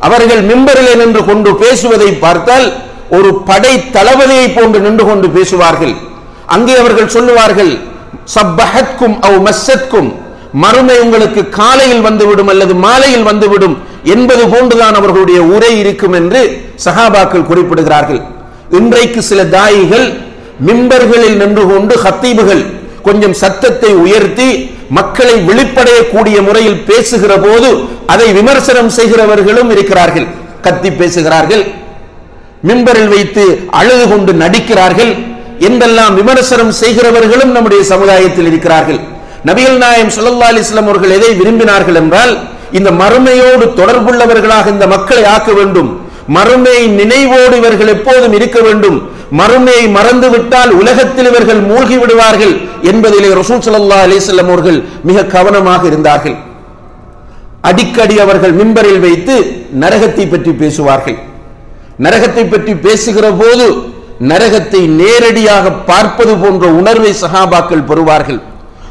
அவர்கள் மிம்பரிலே நின்று கொண்டு பேசுவதை பார்த்தால் ஒரு படை தளபதியை போன்று நின்று கொண்டு பேசுவார்கள். அங்கே அவர்கள் சொல்லுவார்கள், சப்பஹத்கும் அவ் மஸ்ஸத்கும், மறுமை உங்களுக்கு காலையில் வந்துவிடும் அல்லது மாலையில் வந்துவிடும் என்பது போன்றுதான் அவர்களுடைய உரை இருக்கும் என்று சஹாபாக்கள் குறிப்பிடுகிறார்கள். இன்றைக்கு சில தாயிகள் மிம்பர்களில் நின்று கொண்டு ஹத்தீபுகள் கொஞ்சம் சத்தத்தை உயர்த்தி மக்களை விழிப்படையக்கூடிய முறையில் பேசுகிற போது அதை விமர்சனம் செய்கிறவர்களும் இருக்கிறார்கள். கத்தி பேசுகிறார்கள், மிம்பரில் வைத்து அழுது கொண்டு நடிக்கிறார்கள் என்றெல்லாம் விமர்சனம் செய்கிறவர்களும் நம்முடைய சமுதாயத்தில் இருக்கிறார்கள். நபிகள் நாயகம் ஸல்லல்லாஹு அலைஹி வஸல்லம் அவர்கள் எதை விரும்பினார்கள் என்றால், இந்த மறுமையோடு தொடர்புள்ளவர்களாக இந்த மக்களை ஆக்க வேண்டும், மறுமை நினைவோடு இவர்கள் எப்போதும் இருக்க வேண்டும், மறுமையை மறந்து விட்டால் உலகத்தில் இவர்கள் மூழ்கி விடுவார்கள் என்பதிலே ரசூல் ஸல்லல்லாஹு அலைஹி வஸல்லம் அவர்கள் மிக கவனமாக இருந்தார்கள். அடிக்கடி அவர்கள் மிம்பரில் வைத்து நரகத்தை பற்றி பேசுவார்கள். நரகத்தை பற்றி பேசுகிற போது நரகத்தை நேரடியாக பார்ப்பது போன்ற உணர்வை சஹாபாக்கள் பெறுவார்கள்.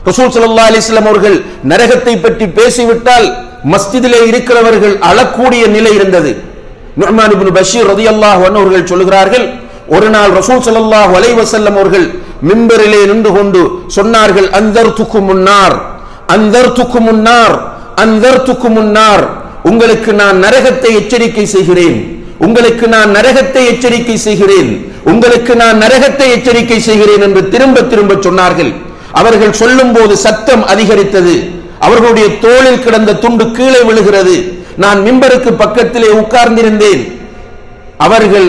ரசூல் ஸல்லல்லாஹு அலைஹி வஸல்லம் அவர்கள் நரகத்தை பற்றி பேசிவிட்டால் மஸ்ஜிதிலே இருக்கிறவர்கள் அழக்கூடிய நிலை இருந்தது. நுஅமான் இப்னு பஷீர் ரலியல்லாஹு அன்ஹு அவர்கள் சொல்கிறார்கள், ஒரு நாள் ரசூல் ஸல்லல்லாஹு அலைஹி வஸல்லம் அவர்கள் மிம்பரிலே நின்று கொண்டு சொன்னார்கள், அன்தர்துகுமுன் நார், அன்தர்துகுமுன் நார், அன்தர்துகுமுன் நார், உங்களுக்கு நான் நரகத்தை எச்சரிக்கை செய்கிறேன், உங்களுக்கு நான் நரகத்தை எச்சரிக்கை செய்கிறேன், உங்களுக்கு நான் நரகத்தை எச்சரிக்கை செய்கிறேன் என்று திரும்ப திரும்ப சொன்னார்கள். அவர்கள் சொல்லும் போது சத்தம் அதிகரித்தது, அவர்களுடைய தோளில் கிடந்த துண்டு கீழே விழுகிறது. நான் மிம்பருக்கு பக்கத்திலே உட்கார்ந்திருந்தேன். அவர்கள்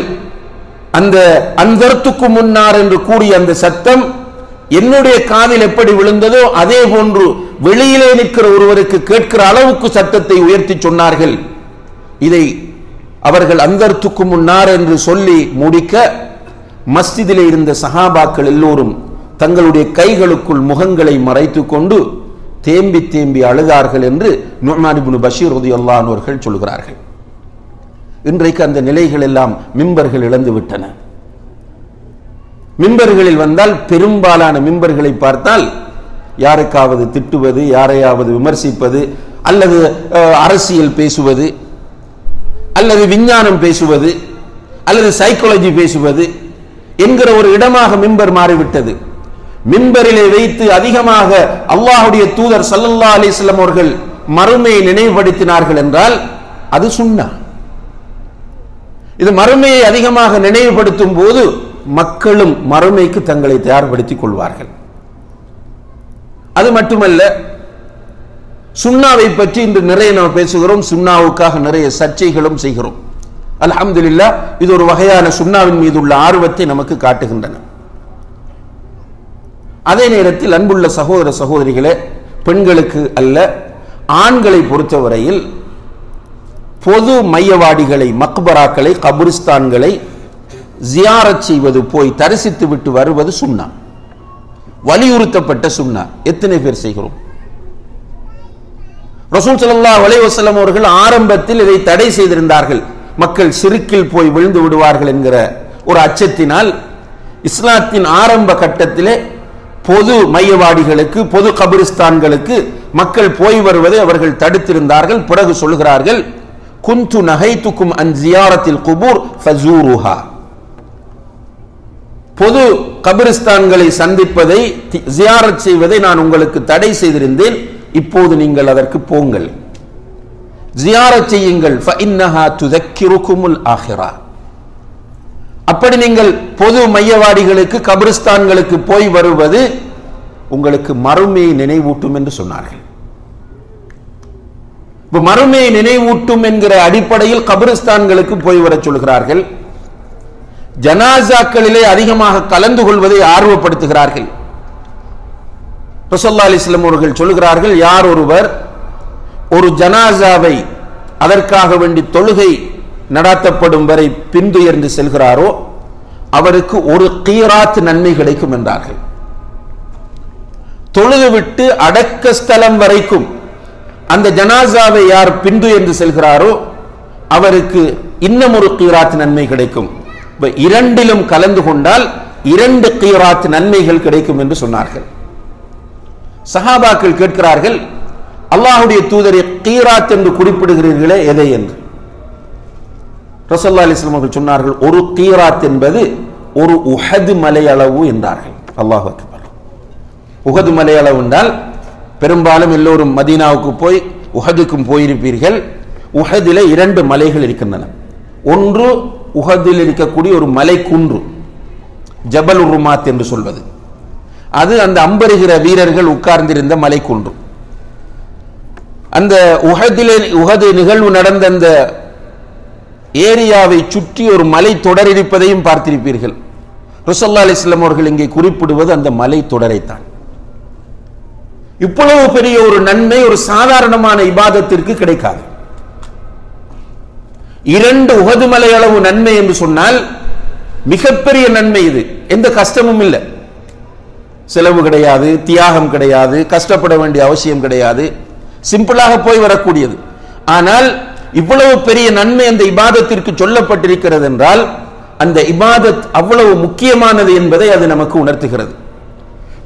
அந்த அன்தர்துக்கு முன்னார் என்று கூறிய அந்த சத்தம் என்னுடைய காதில் எப்படி விழுந்ததோ அதே போன்று வெளியிலே நிற்கிற ஒருவருக்கு கேட்கிற அளவுக்கு சத்தத்தை உயர்த்தி சொன்னார்கள். இதை அவர்கள் அன்தர்துக்கு முன்னார் என்று சொல்லி முடிக்க மஸ்ஜிதிலே இருந்த சஹாபாக்கள் எல்லோரும் தங்களுடைய கைகளுக்குள் முகங்களை மறைத்துக் கொண்டு தேம்பி தேம்பி அழுதார்கள் என்று நுஅமான் இப்னு பஷீர் ரலியல்லாஹு அன்ஹு அவர்கள் சொல்கிறார்கள். இன்றைக்கு அந்த நிலைகள் எல்லாம் மிம்பர்கள் இழந்து விட்டன. மிம்பர்களில் வந்தால் பெரும்பாலான மிம்பர்களை பார்த்தால் யாருக்காவது திட்டுவது, யாரையாவது விமர்சிப்பது, அல்லது அரசியல் பேசுவது, அல்லது விஞ்ஞானம் பேசுவது, அல்லது சைக்காலஜி பேசுவது என்கிற ஒரு இடமாக மிம்பர் மாறிவிட்டது. மிம்பரிலே வைத்து அதிகமாக அல்லாஹ்வுடைய தூதர் ஸல்லல்லாஹு அலைஹி வஸல்லம் அவர்கள் மறுமையை நினைவுபடுத்தினார்கள் என்றால் அது சுன்னா. இது மறுமையை அதிகமாக நினைவுபடுத்தும் போது மக்களும் மறுமைக்கு தங்களை தயார்படுத்திக் கொள்வார்கள். அது மட்டுமல்ல, சுன்னாவை பற்றி இன்று நிறைய நாம் பேசுகிறோம், சுன்னாவுக்காக நிறைய சர்ச்சைகளும் செய்கிறோம். அல்ஹம்துலில்லாஹ், இது ஒரு வகையான சுன்னாவின் மீது உள்ள ஆர்வத்தை நமக்கு காட்டுகின்றன. அதே நேரத்தில் அன்புள்ள சகோதர சகோதரிகளே, பெண்களுக்கு அல்ல ஆண்களை பொறுத்தவரையில் பொது மையவாடிகளை, மக்பராக்களை, கபிரிஸ்தான்களை ஜியாரத் செய்வது, போய் தரிசித்து விட்டு வருவது சுன்னா, வலியுறுத்தப்பட்ட சுன்னா. எத்தனை பேர் செய்கிறோம்? ரசூல் ஸல்லல்லாஹு அலைஹி வஸல்லம் அவர்கள் ஆரம்பத்தில் இதை தடை செய்திருந்தார்கள். மக்கள் சிறுக்கில் போய் விழுந்து விடுவார்கள் என்கிற ஒரு அச்சத்தினால் இஸ்லாத்தின் ஆரம்ப கட்டத்திலே பொது மையவாடிகளுக்கு, பொது கபிரிஸ்தான்களுக்கு மக்கள் போய் வருவதை அவர்கள் தடுத்திருந்தார்கள். பிறகு சொல்கிறார்கள், குந்து நஹைதுக்கும் அன் ஜியாரத்தில் குபூர் ஃபஸூருஹா. பொது கபிரிஸ்தான்களை சந்திப்பதை, ஜியாரத் செய்வதை நான் உங்களுக்கு தடை செய்திருந்தேன். இப்போது நீங்கள் அதற்கு போங்கள், ஜியாரத் செய்யுங்கள். ஃபஇன்னஹா துதக்கிருக்குமுல் ஆஹிரா. அப்படி நீங்கள் பொது மையவாடிகளுக்கு, கபிரிஸ்தான்களுக்கு போய் வருவது உங்களுக்கு மறுமையை நினைவூட்டும் என்று சொன்னார்கள். மறுமையை நினைவூட்டும் என்கிற அடிப்படையில் கபிரிஸ்தான்களுக்கு போய் வர சொல்கிறார்கள். ஜனாசாக்களிலே அதிகமாக கலந்து கொள்வதை ஆர்வப்படுத்துகிறார்கள். ரசூலுல்லாஹி அலைஹி வஸல்லம் அவர்கள் சொல்கிறார்கள், யார் ஒருவர் ஒரு ஜனாசாவை அதற்காக வேண்டி தொழுகை நடாத்தப்படும் வரை பின்துயர்ந்து செல்கிறாரோ அவருக்கு ஒரு கீராத் நன்மை கிடைக்கும் என்றார்கள். தொழுது விட்டு அடக்க ஸ்தலம் வரைக்கும் அந்த ஜனாசாவை யார் பின்துயர்ந்து செல்கிறாரோ அவருக்கு இன்னும் ஒரு கீராத் நன்மை கிடைக்கும். இரண்டிலும் கலந்து கொண்டால் 2 கீராத் நன்மைகள் கிடைக்கும் என்று சொன்னார்கள். சஹாபாக்கள் கேட்கிறார்கள், அல்லாஹ்வுடைய தூதரை கீராத் என்று குறிப்பிடுகிறீர்களே எதை என்று? ரசூலுல்லாஹி அலைஹி வஸல்லம் அவர்கள் சொன்னார்கள், ஒரு கீராத் என்பது ஒரு உஹது மலை அளவு என்றார்கள். அல்லாஹ் அக்பர். உஹது மலை அளவு என்றால் பெரும்பாலும் எல்லோரும் மதீனாவுக்கு போய் உஹதுக்கும் போயிருப்பீர்கள். உஹதிலே 2 மலைகள் இருக்கின்றன. ஒன்று உஹதில் இருக்கக்கூடிய ஒரு மலை குன்று, ஜபல் உருமாத் என்று சொல்வது. அது அந்த அம்பருகிற வீரர்கள் உட்கார்ந்திருந்த மலை குன்று. அந்த உஹது நிகழ்வு நடந்த அந்த ஏரியாவை சுற்றி ஒரு மலை தொடர் இருப்பதையும் பார்த்திருப்பீர்கள். ரசூலுல்லாஹி அலைஹி வஸல்லம் அவர்கள் இங்கே குறிப்பிடுவது அந்த மலை தொடரைத்தான். இவ்வளவு பெரிய ஒரு நன்மை ஒரு சாதாரணமான இபாதத்திற்கு கிடைக்காது. 2 உஹது மலை அளவு நன்மை என்று சொன்னால் மிகப்பெரிய நன்மை. இது எந்த கஷ்டமும் இல்லை, செலவு கிடையாது, தியாகம் கிடையாது, கஷ்டப்பட வேண்டிய அவசியம் கிடையாது, சிம்பிளாக போய் வரக்கூடியது. ஆனால் இவ்வளவு பெரிய நன்மை அந்த இபாதத்திற்கு சொல்லப்பட்டிருக்கிறது என்றால் அந்த இபாதத் அவ்வளவு முக்கியமானது என்பதை அது நமக்கு உணர்த்துகிறது.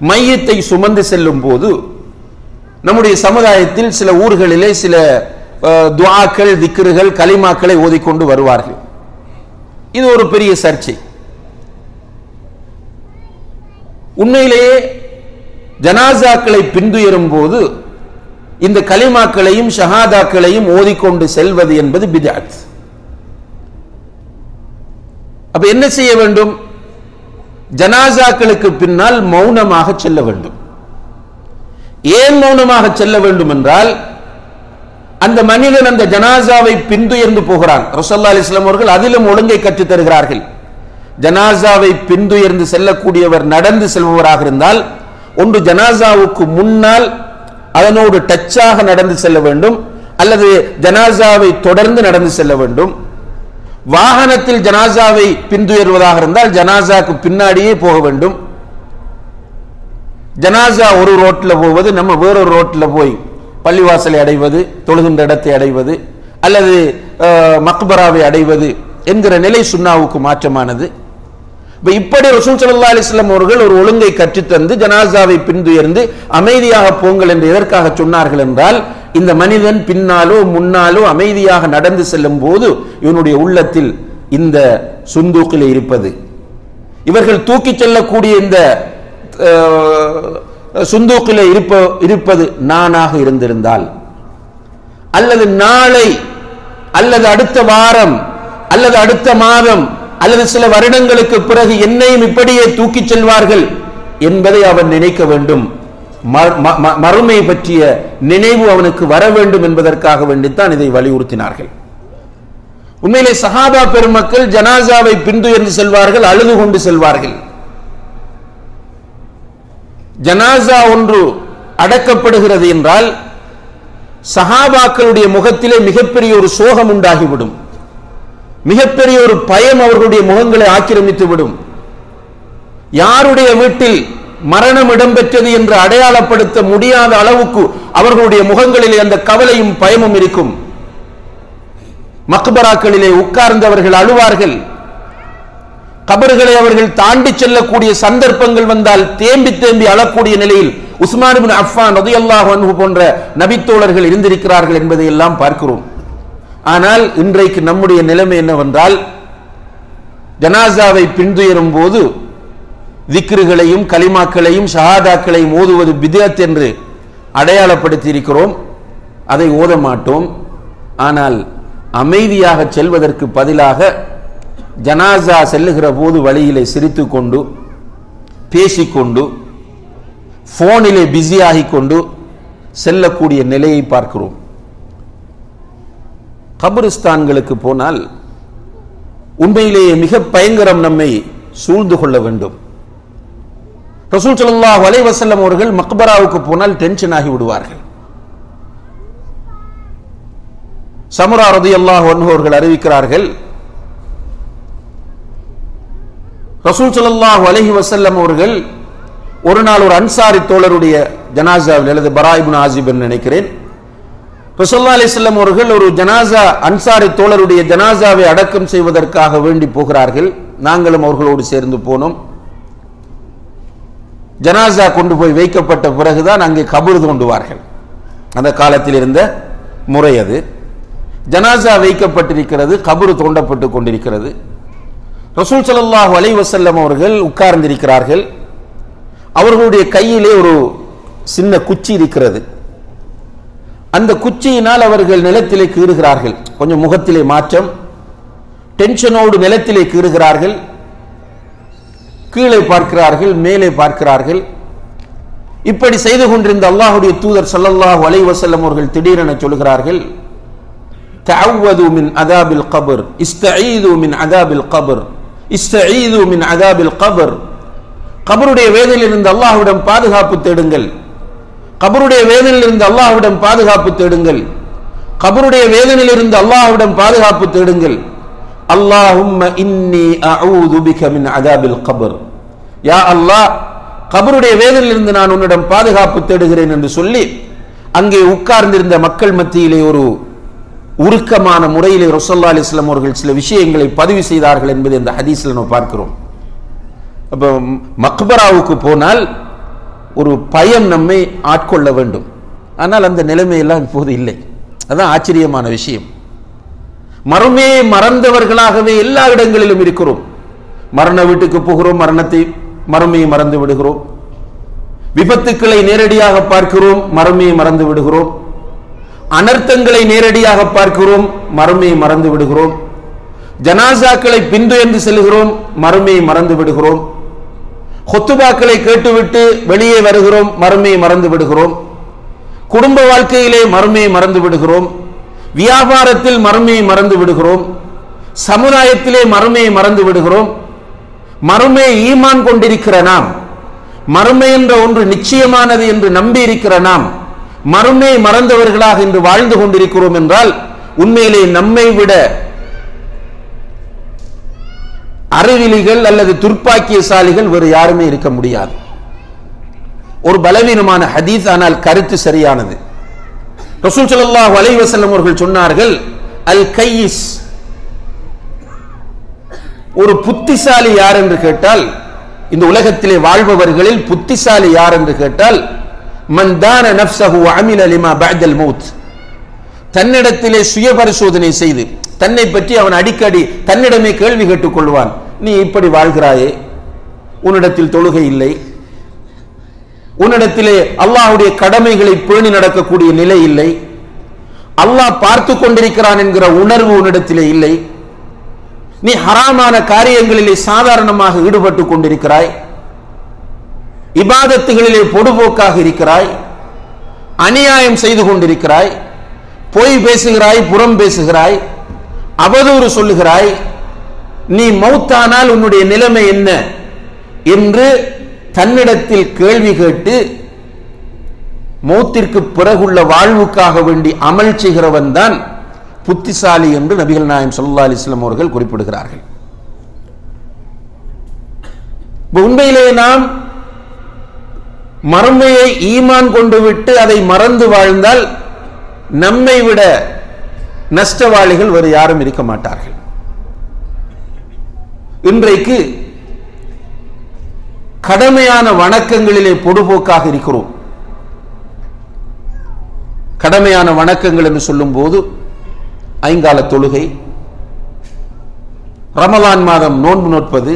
மையத்தை சுமந்து செல்லும் போது நம்முடைய சமுதாயத்தில் சில ஊர்களிலே சில துஆக்கள், திக்ருகள், கலிமாக்களை ஓதிக்கொண்டு வருவார்கள். இது ஒரு பெரிய சர்ச்சை. உண்மையிலேயே ஜனாசாக்களை பின்துயரும் போது இந்த கலிமாக்களையும் ஷஹாதாக்களையும் ஓதிக்கொண்டு செல்வது என்பது பித்அத். அப்ப என்ன செய்ய வேண்டும்? ஜனாசாக்களுக்கு பின்னால் மௌனமாக செல்ல வேண்டும். ஏன் மௌனமாக செல்ல வேண்டும் என்றால், அந்த மனிதன் அந்த ஜனாசாவை பின்துயர்ந்து போகிறான். ரசூலுல்லாஹி அலைஹி வஸல்லம் அவர்கள் அதிலும் ஒழுங்கை கற்றுத் தருகிறார்கள். ஜனாசாவை பின்துயர்ந்து செல்லக்கூடியவர் நடந்து செல்பவராக இருந்தால் ஒன்று ஜனாசாவுக்கு முன்னால் அதனோடு டச்சாக நடந்து செல்ல வேண்டும், அல்லது ஜனாசாவை தொடர்ந்து நடந்து செல்ல வேண்டும். வாகனத்தில் ஜனாசாவை பின்துயர்வதாக இருந்தால் ஜனாசாக்கு பின்னாடியே போக வேண்டும். ஜனாசா ஒரு ரோட்டில் போவது, நம்ம வேறொரு ரோட்டில் போய் பள்ளிவாசலை அடைவது, தொழுகின்ற இடத்தை அடைவது, அல்லது மக்பராவை அடைவது என்கிற நிலை சுன்னாவுக்கு மாற்றமானது. இப்படி ரசூல் ஸல்லல்லாஹு அலைஹி வஸல்லம் அவர்கள் ஒரு ஒழுங்கை கற்றுத்தந்து ஜனாசாவை பின்துயர்ந்து அமைதியாக போங்கள் என்று எதற்காக சொன்னார்கள் என்றால், இந்த மனிதன் பின்னாலோ முன்னாலோ அமைதியாக நடந்து செல்லும் போது இவனுடைய உள்ளத்தில் இந்த சுந்தூக்கில் இருப்பது, இவர்கள் தூக்கி செல்லக்கூடிய இந்த சுந்தூக்கில் இருப்பது நானாக இருந்திருந்தால், அல்லது நாளை, அல்லது அடுத்த வாரம், அல்லது அடுத்த மாதம், அல்லது சில வருடங்களுக்கு பிறகு என்னையும் இப்படியே தூக்கிச் செல்வார்கள் என்பதை அவன் நினைக்க வேண்டும். மறுமை பற்றிய நினைவு அவனுக்கு வர வேண்டும் என்பதற்காக வேண்டித்தான் இதை வலியுறுத்தினார்கள். உண்மையிலே சஹாபா பெருமக்கள் ஜனாசாவை பின்துயர்ந்து செல்வார்கள், அழுது கொண்டு செல்வார்கள். ஜனாசா ஒன்று அடக்கப்படுகிறது என்றால் சஹாபாக்களுடைய முகத்திலே மிகப்பெரிய ஒரு சோகம் உண்டாகிவிடும், மிகப்பெரிய ஒரு பயம் அவர்களுடைய முகங்களை ஆக்கிரமித்துவிடும். யாருடைய வீட்டில் மரணம் இடம்பெற்றது என்று அடையாளப்படுத்த முடியாத அளவுக்கு அவர்களுடைய முகங்களிலே அந்த கவலையும் பயமும் இருக்கும். மக்பராக்களிலே உட்கார்ந்தவர்கள் அழுவார்கள். கபர்களை அவர்கள் தாண்டி செல்லக்கூடிய சந்தர்ப்பங்கள் வந்தால் தேம்பி தேம்பி அழக்கூடிய நிலையில் உஸ்மான் இப்னு அஃபான் ரலியல்லாஹு அன்ஹு போன்ற நபித்தோழர்கள் இருந்திருக்கிறார்கள் என்பதை எல்லாம் பார்க்கிறோம். ஆனால் இன்றைக்கு நம்முடைய நிலைமை என்னவென்றால், ஜனாசாவை பின்துயரும் போது திக்ருகளையும் கலிமாக்களையும் ஷஹாதாக்களையும் ஓதுவது பித்அத் என்று அடையாளப்படுத்தி இருக்கிறோம். அதை ஓத மாட்டோம். ஆனால் அமைதியாக செல்வதற்கு பதிலாக ஜனாசா செல்லுகிற போது வழியிலே சிரித்துக் கொண்டு பேசிக்கொண்டு போனிலே பிஸியாகி கொண்டு செல்லக்கூடிய நிலையை பார்க்கிறோம். கபரிஸ்தான்களுக்கு போனால் உண்மையிலேயே மிக பயங்கரம் நம்மை சூழ்ந்து கொள்ள வேண்டும். ரசூல் ஸல்லல்லாஹு அலைஹி வஸல்லம் அவர்கள் மக்பராவுக்கு போனால் டென்ஷன் ஆகி விடுவார்கள். சமுரா ரலியல்லாஹு அன்ஹு அவர்கள் அறிவிக்கிறார்கள், ரசூல் ஸல்லல்லாஹு அலைஹி வஸல்லம் அவர்கள் ஒரு நாள் ஒரு அன்சாரி தோழருடைய ஜனாசாவில், அல்லது பரா இப்னு ஆசிப் என்று நினைக்கிறேன், ரசூலுல்லாஹி அலைஹி வஸல்லம் அவர்கள் ஒரு ஜனாசா அன்சாரி தோழருடைய ஜனாசாவை அடக்கம் செய்வதற்காக வேண்டி போகிறார்கள். நாங்களும் அவர்களோடு சேர்ந்து போனோம். ஜனாசா கொண்டு போய் வைக்கப்பட்ட பிறகுதான் அங்கே கபர் தோண்டுவார்கள். அந்த காலத்தில் இருந்த முறை அது. ஜனாசா வைக்கப்பட்டிருக்கிறது, கபர் தோண்டப்பட்டு கொண்டிருக்கிறது. ரசூல் ஸல்லல்லாஹு அலைஹி வஸல்லம் அவர்கள் உட்கார்ந்திருக்கிறார்கள். அவர்களுடைய கையிலே ஒரு சின்ன குச்சி இருக்கிறது. அந்த குச்சியினால் அவர்கள் நிலத்திலே கீறுகிறார்கள். கொஞ்சம் முகத்திலே மாற்றம், டென்ஷனோடு நிலத்திலே கீறுகிறார்கள். கீழே பார்க்கிறார்கள், மேலே பார்க்கிறார்கள். இப்படி செய்து கொண்டிருந்த அல்லாஹ்வுடைய தூதர் ஸல்லல்லாஹு அலைஹி வஸல்லம் அவர்கள் திடீரென சொல்கிறார்கள், தஅவ்வது மின் அதாபில் கபர், இஸ்தஈது மின் அதாபில் கபர், இஸ்தஈது மின் அதாபில் கபர். கபருடைய வேதனையிலிருந்து அல்லாஹ்விடம் பாதுகாப்பு தேடுங்கள். கபருடைய வேதனையிலிருந்து அல்லாஹ்விடம் பாதுகாப்பு தேடுங்கள். கபருடைய வேதனையிலிருந்து அல்லாஹ்விடம் பாதுகாப்பு தேடுங்கள். அல்லாஹும்ம இன்னி அஊது பிக மின் அதாபில் கபர். யா அல்லாஹ், கபருடைய வேதனையிலிருந்து நான் உன்னிடம் பாதுகாப்பு தேடுகிறேன் என்று சொல்லி அங்கே உட்கார்ந்திருந்த மக்கள் மத்தியிலே ஒரு உருக்கமான முறையிலே ரசூலுல்லாஹி அலைஹி வஸல்லம் அவர்கள் சில விஷயங்களை பதிவு செய்தார்கள் என்பதை இந்த ஹதீஸில் நாம் பார்க்கிறோம். அப்போ மக்பராவுக்கு போனால் ஒரு பயம் நம்மை ஆட்கொள்ள வேண்டும். ஆனால் அந்த நிலைமையெல்லாம் இப்போது இல்லை. அதுதான் ஆச்சரியமான விஷயம். மறுமையை மறந்தவர்களாகவே எல்லா இடங்களிலும் இருக்கிறோம். மரண வீட்டுக்கு போகிறோம், மறுமையை மறந்து விடுகிறோம். விபத்துக்களை நேரடியாக பார்க்கிறோம், மறுமையை மறந்து விடுகிறோம். அனர்த்தங்களை நேரடியாக பார்க்கிறோம், மறுமையை மறந்து விடுகிறோம். ஜனாசாக்களை பின்துயர்ந்து செல்கிறோம், மறுமையை மறந்து விடுகிறோம். ஹுத்துபாக்களை கேட்டுவிட்டு வெளியே வருகிறோம், மறுமையை மறந்து விடுகிறோம். குடும்ப வாழ்க்கையிலே மறுமையை மறந்து விடுகிறோம். வியாபாரத்தில் மறுமையை மறந்து விடுகிறோம். சமுதாயத்திலே மறுமையை மறந்து விடுகிறோம். மறுமையை ஈமான் கொண்டிருக்கிற நாம், மறுமை என்ற ஒன்று நிச்சயமானது என்று நம்பி இருக்கிற நாம் மறுமையை மறந்தவர்களாக இன்று வாழ்ந்து கொண்டிருக்கிறோம் என்றால் உண்மையிலே நம்மை விட அறிவிலிகள் அல்லது துர்ப்பாக்கியசாலிகள் வேறு யாருமே இருக்க முடியாது. ஒரு பலவீனமான ஹதீஸ், ஆனால் கருத்து சரியானது. ரசூல் ஸல்லல்லாஹு அலைஹி வஸல்லம் அவர்கள் சொன்னார்கள், அல் கையிஸ், ஒரு புத்திசாலி யார் என்று கேட்டால், இந்த உலகத்திலே வாழ்பவர்களில் புத்திசாலி யார் என்று கேட்டால், மன் தான நஃப்ஸஹு வ அமில லிமா பஅதல் மௌத், தன்னிடத்திலே சுய பரிசோதனை செய்து தன்னை பற்றி அவன் அடிக்கடி தன்னிடமே கேள்வி கேட்டுக் கொள்வான். நீ இப்படி வாழ்கிறாயே, உன்னிடத்தில் தொழுகை இல்லை, உன்னிடத்திலே அல்லாஹ்வுடைய கடமைகளை பேணி நடக்கக்கூடிய நிலை இல்லை, அல்லாஹ் பார்த்து கொண்டிருக்கிறான் என்கிற உணர்வு உன்னிடத்திலே இல்லை, நீ ஹராமான காரியங்களிலே சாதாரணமாக ஈடுபட்டு கொண்டிருக்கிறாய், இபாதத்துகளிலே பொடுபோக்காக இருக்கிறாய், அநியாயம் செய்து கொண்டிருக்கிறாய், பொய் பேசுகிறாய், புறம் பேசுகிறாய், அவதூறு சொல்லுகிறாய், நீ மௌத்தானால் உன்னுடைய நிலைமை என்ன என்று தன்னிடத்தில் கேள்வி கேட்டு மௌத்திற்கு பிறகுள்ள வாழ்வுக்காக வேண்டி அமல் செய்கிறவன் தான் புத்திசாலி என்று நபிகள் நாயகம் ஸல்லல்லாஹு அலைஹி வஸல்லம் அவர்கள் குறிப்பிடுகிறார்கள். உண்மையிலே நாம் மறுமையை ஈமான் கொண்டு விட்டு அதை மறந்து வாழ்ந்தால் நம்மை விட நஷ்டவாளிகள் வேறு யாரும் இருக்க மாட்டார்கள். இன்றைக்கு கடமையான வணக்கங்களிலே பொடுபோக்காக இருக்கிறோம். கடமையான வணக்கங்கள் என்று சொல்லும் போது ஐங்கால தொழுகை, ரமலான் மாதம் நோன்பு நோட்பது,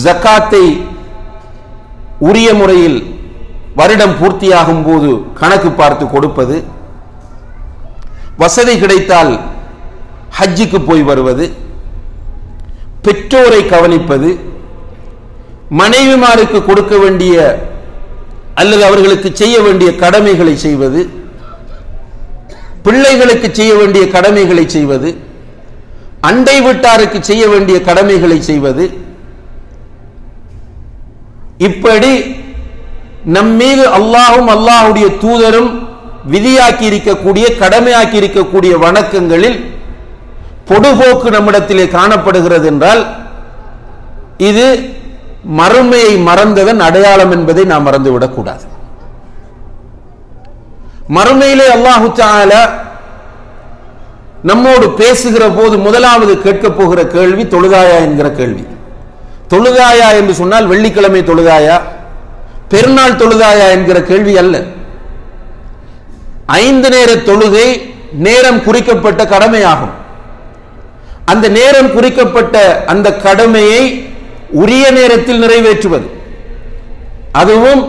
ஜக்காத்தை உரிய முறையில் வருடம் பூர்த்தியாகும் போது கணக்கு பார்த்து கொடுப்பது, வசதி கிடைத்தால் ஹஜ்ஜுக்கு போய் வருவது, பெற்றோரை கவனிப்பது, மனைவிமாருக்கு கொடுக்க வேண்டிய அல்லது அவர்களுக்கு செய்ய வேண்டிய கடமைகளை செய்வது, பிள்ளைகளுக்கு செய்ய வேண்டிய கடமைகளை செய்வது, அண்டை வீட்டாருக்கு செய்ய வேண்டிய கடமைகளை செய்வது, இப்படி நம்மீது அல்லாஹும் அல்லாஹுடைய தூதரும் விதியாக்கி இருக்கக்கூடிய கடமையாக்கி இருக்கக்கூடிய வணக்கங்களில் பொடுபோக்கு நம்மிடத்திலே காணப்படுகிறது என்றால் இது மறுமையை மறந்ததன் அடையாளம் என்பதை நாம் மறந்துவிடக் கூடாது. மறுமையிலே அல்லாஹு தஆலா நம்மோடு பேசுகிற போது முதலாவது கேட்க போகிற கேள்வி தொழுதாயா என்கிற கேள்வி. தொழுதாயா என்று சொன்னால் வெள்ளிக்கிழமை தொழுதாயா, பெருநாள் தொழுதாயா என்கிற கேள்வி அல்ல. 5 நேர தொழுகை நேரம் குறிக்கப்பட்ட கடமையாகும். அந்த நேரம் குறிக்கப்பட்ட அந்த கடமையை உரிய நேரத்தில் நிறைவேற்றுவது, அதுவும்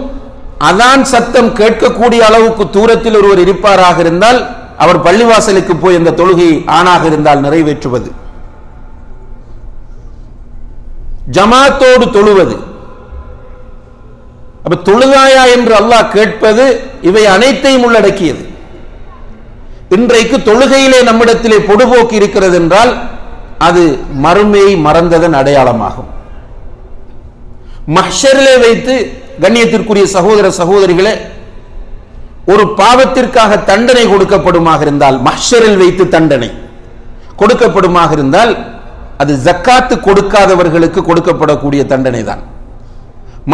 அதான் சத்தம் கேட்கக்கூடிய அளவுக்கு தூரத்தில் ஒருவர் இருப்பாராக இருந்தால் அவர் பள்ளிவாசலுக்கு போய் அந்த தொழுகையை ஆணாக இருந்தால் நிறைவேற்றுவது, ஜமாத்தோடு தொழுவது. அப்ப தொழுதாயா என்று அல்லாஹ் கேட்பது இவை அனைத்தையும் உள்ளடக்கியது. இன்றைக்கு தொழுகையிலே நம்மிடத்திலே பொடுபோக்கு இருக்கிறது என்றால் அது மறுமையை மறந்ததன் அடையாளமாகும். மஹ்ஷரிலே வைத்து கண்ணியத்திற்குரிய சகோதர சகோதரிகளே, ஒரு பாவத்திற்காக தண்டனை கொடுக்கப்படுமாக இருந்தால், மஹ்ஷரில் வைத்து தண்டனை கொடுக்கப்படுமாக இருந்தால் அது ஜக்காத்து கொடுக்காதவர்களுக்கு கொடுக்கப்படக்கூடிய தண்டனை தான்.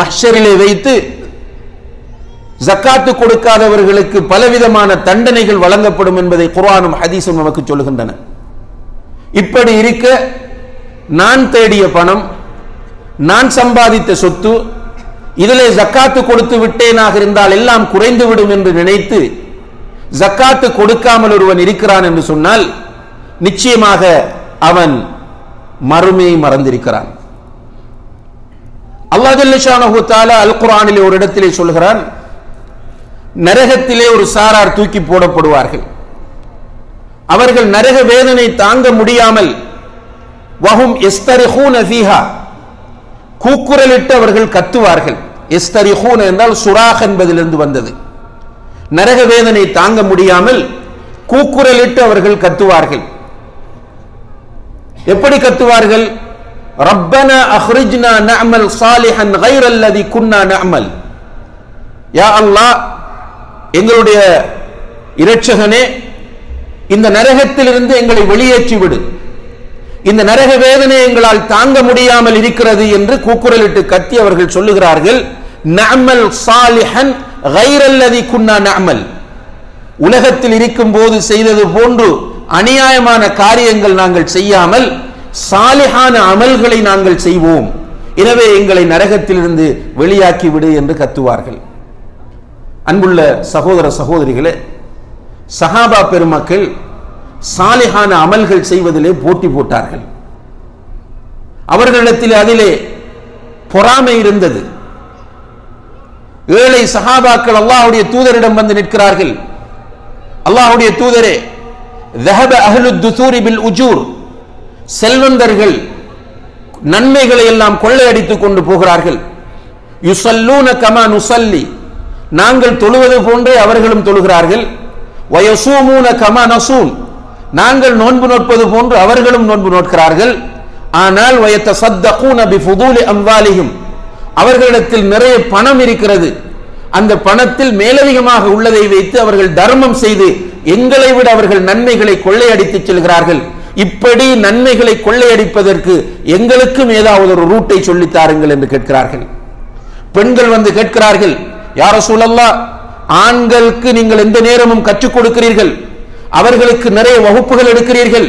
மஹ்ஷரிலே வைத்து ஜக்காத்து கொடுக்காதவர்களுக்கு பலவிதமான தண்டனைகள் வழங்கப்படும் என்பதை குர்ஆனும் ஹதீஸும் நமக்கு சொல்லுகின்றன. இப்படி இருக்க நான் தேடிய பணம், நான் சம்பாதித்த சொத்து, இதிலே ஜக்காத்து கொடுத்து விட்டேனாக இருந்தால் எல்லாம் குறைந்துவிடும் என்று நினைத்து ஜக்காத்து கொடுக்காமல் ஒருவன் இருக்கிறான் என்று சொன்னால் நிச்சயமாக அவன் மறுமையை மறந்திருக்கிறான். அல்லாஹ் ஜல்ல ஷானஹு தஆலா அல் குர்ஆனிலே ஒரு இடத்திலே சொல்கிறான், நரகத்திலே ஒரு சாரார் தூக்கி போடப்படுவார்கள். அவர்கள் நரக வேதனை தாங்க முடியாமல் வஹும் யஸ்தரிஹூன ஃபீஹா, கூக்குரலிட்டு அவர்கள் கத்துவார்கள். யஸ்தரிஹூன என்றால் சுராஹ் என்பதிலிருந்து வந்தது. நரக வேதனை தாங்க முடியாமல் கூக்குரலிட்டு அவர்கள் கத்துவார்கள். எப்படி கத்துவார்கள்? ரப்பனா அக்ரிஜ்னா நஅமல் சாலிஹன் கைரல்லதி குன்னா நஅமல். யா அல்லாஹ், எங்களுடைய இரட்சகனே, இந்த நரகத்திலிருந்து எங்களை வெளியேற்றி விடு, இந்த நரக வேதனை எங்களால் தாங்க முடியாமல் இருக்கிறது என்று கூக்குரலிட்டு கத்தி அவர்கள் சொல்லுகிறார்கள், நஅமல் சாலிஹன் கைரல்லதி குன்னா நஅமல். உலகத்தில் இருக்கும் போது செய்தது போன்று அநியாயமான காரியங்கள் நாங்கள் செய்யாமல் சாலிஹான அமல்களை நாங்கள் செய்வோம், எனவே எங்களை நரகத்திலிருந்து வெளியாக்கி விடு என்று கத்துவார்கள். அன்புள்ள சகோதர சகோதரிகளே, சஹாபா பெருமக்கள் சாலிஹான அமல்கள் செய்வதிலே போட்டி போட்டார்கள். அவர்களிடத்தில் அதிலே பொறாமை இருந்தது. ஏழை சஹாபாக்கள் அல்லாஹ்வுடைய தூதரிடம் வந்து நிற்கிறார்கள். அல்லாஹ்வுடைய தூதரே, ذهب أهل الدثور بالأجور, செல்வந்தர்கள் நன்மைகளை எல்லாம் கொள்ளையடித்துக் கொண்டு போகிறார்கள். யுஸல்லூன கமா நுஸல்லி, நாங்கள் தொழுவது போன்றே அவர்களும் தொழுகிறார்கள். வயசூமூன கமா நஸூம், நாங்கள் நோன்பு நோட்பது போன்று அவர்களும் நோன்பு நோட்கிறார்கள். ஆனால் வயத்தஸத்தகூன பிஃபுதூலி அம்வாலிஹிம், அவர்களிடத்தில் நிறைய பணம் இருக்கிறது, அந்த பணத்தில் மேலதிகமாக உள்ளதை வைத்து அவர்கள் தர்மம் செய்து எங்களை விட அவர்கள் நன்மைகளை கொள்ளையடித்து செல்கிறார்கள். இப்படி நன்மைகளை கொள்ளையடிப்பதற்கு எங்களுக்கும் ஏதாவது ஒரு ரூட்டை சொல்லித்தாருங்கள் என்று கேட்கிறார்கள். பெண்கள் வந்து கேட்கிறார்கள், யா ரசூலல்லாஹ், ஆண்களுக்கு நீங்கள் எந்த நேரமும் கற்றுக் கொடுக்கிறீர்கள், அவர்களுக்கு நிறைய வகுப்புகள் எடுக்கிறீர்கள்,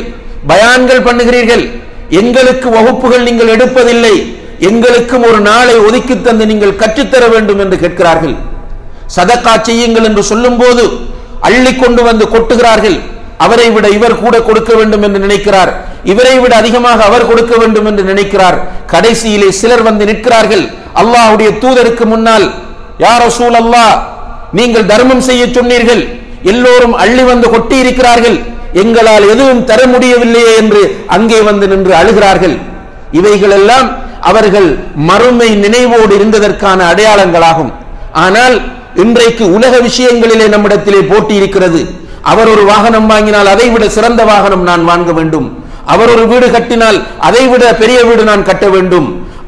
பயான்கள் பண்ணுகிறீர்கள், எங்களுக்கு வகுப்புகள் நீங்கள் எடுப்பதில்லை, எங்களுக்கும் ஒரு நாளை ஒதுக்கி தந்து நீங்கள் கற்றுத்தர வேண்டும் என்று கேட்கிறார்கள். சதகா செய்யுங்கள் என்று சொல்லும் போது அள்ளி கொண்டு வந்து கொட்டுகிறார்கள். அவரை விட இவர் கூட கொடுக்க வேண்டும் என்று நினைக்கிறார், இவரை விட அதிகமாக அவர் கொடுக்க வேண்டும் என்று நினைக்கிறார். கடைசியிலே சிலர் வந்து நிற்கிறார்கள் அல்லாஹ்வுடைய தூதருக்கு முன்னால், யா ரசூலல்லாஹ், நீங்கள் தர்மம் செய்ய சொன்னீர்கள், எல்லோரும் அள்ளி வந்து கொட்டி இருக்கிறார்கள், எங்களால் எதுவும் தர முடியவில்லையே என்று அங்கே வந்து நின்று அழுகிறார்கள். இவைகளெல்லாம் அவர்கள் மறுமை நினைவோடு இருந்ததற்கான அடையாளங்களாகும். ஆனால் இன்றைக்கு உலக விஷயங்களிலே நம்மிடத்திலே போட்டி இருக்கிறது. அவர் ஒரு வாகனம் வாங்கினால் அதை விட சிறந்த வாகனம் நான் வாங்க வேண்டும், அவர் ஒரு வீடு கட்டினால் அதை விட பெரிய வீடு நான் கட்ட வேண்டும்,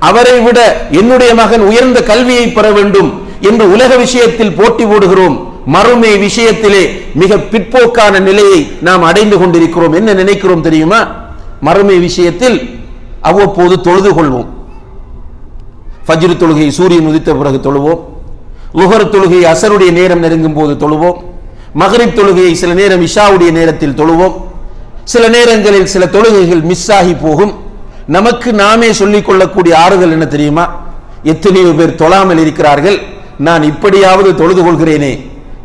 அவரை விட என்னுடைய மகன் உயர்ந்த கல்வியை பெற வேண்டும் என்று உலக விஷயத்தில் போட்டி போடுகிறோம். மறுமை விஷயத்திலே மிக பிற்போக்கான நிலையை நாம் அடைந்து கொண்டிருக்கிறோம். என்ன நினைக்கிறோம் தெரியுமா? மறுமை விஷயத்தில் அவ்வப்போது தொழுது கொள்வோம். ஃபஜ்ர் தொழுகை சூரியன் உதித்த பிறகு தொழுவோம், லுஹர் தொழுகை அசருடைய நேரம் நெருங்கும் போது தொழுவோம், மக்ரிப் தொழுகையை சில நேரம் இஷாவுடைய நேரத்தில் தொழுவோம். சில நேரங்களில் சில தொழுகைகள் மிஸ் ஆகி போகும். நமக்கு நாமே சொல்லிக் கொள்ளக்கூடிய ஆறுதல் என்ன தெரியுமா? எத்தனையோ பேர் தொழாமல் இருக்கிறார்கள், நான் இப்படியாவது தொழுது கொள்கிறேனே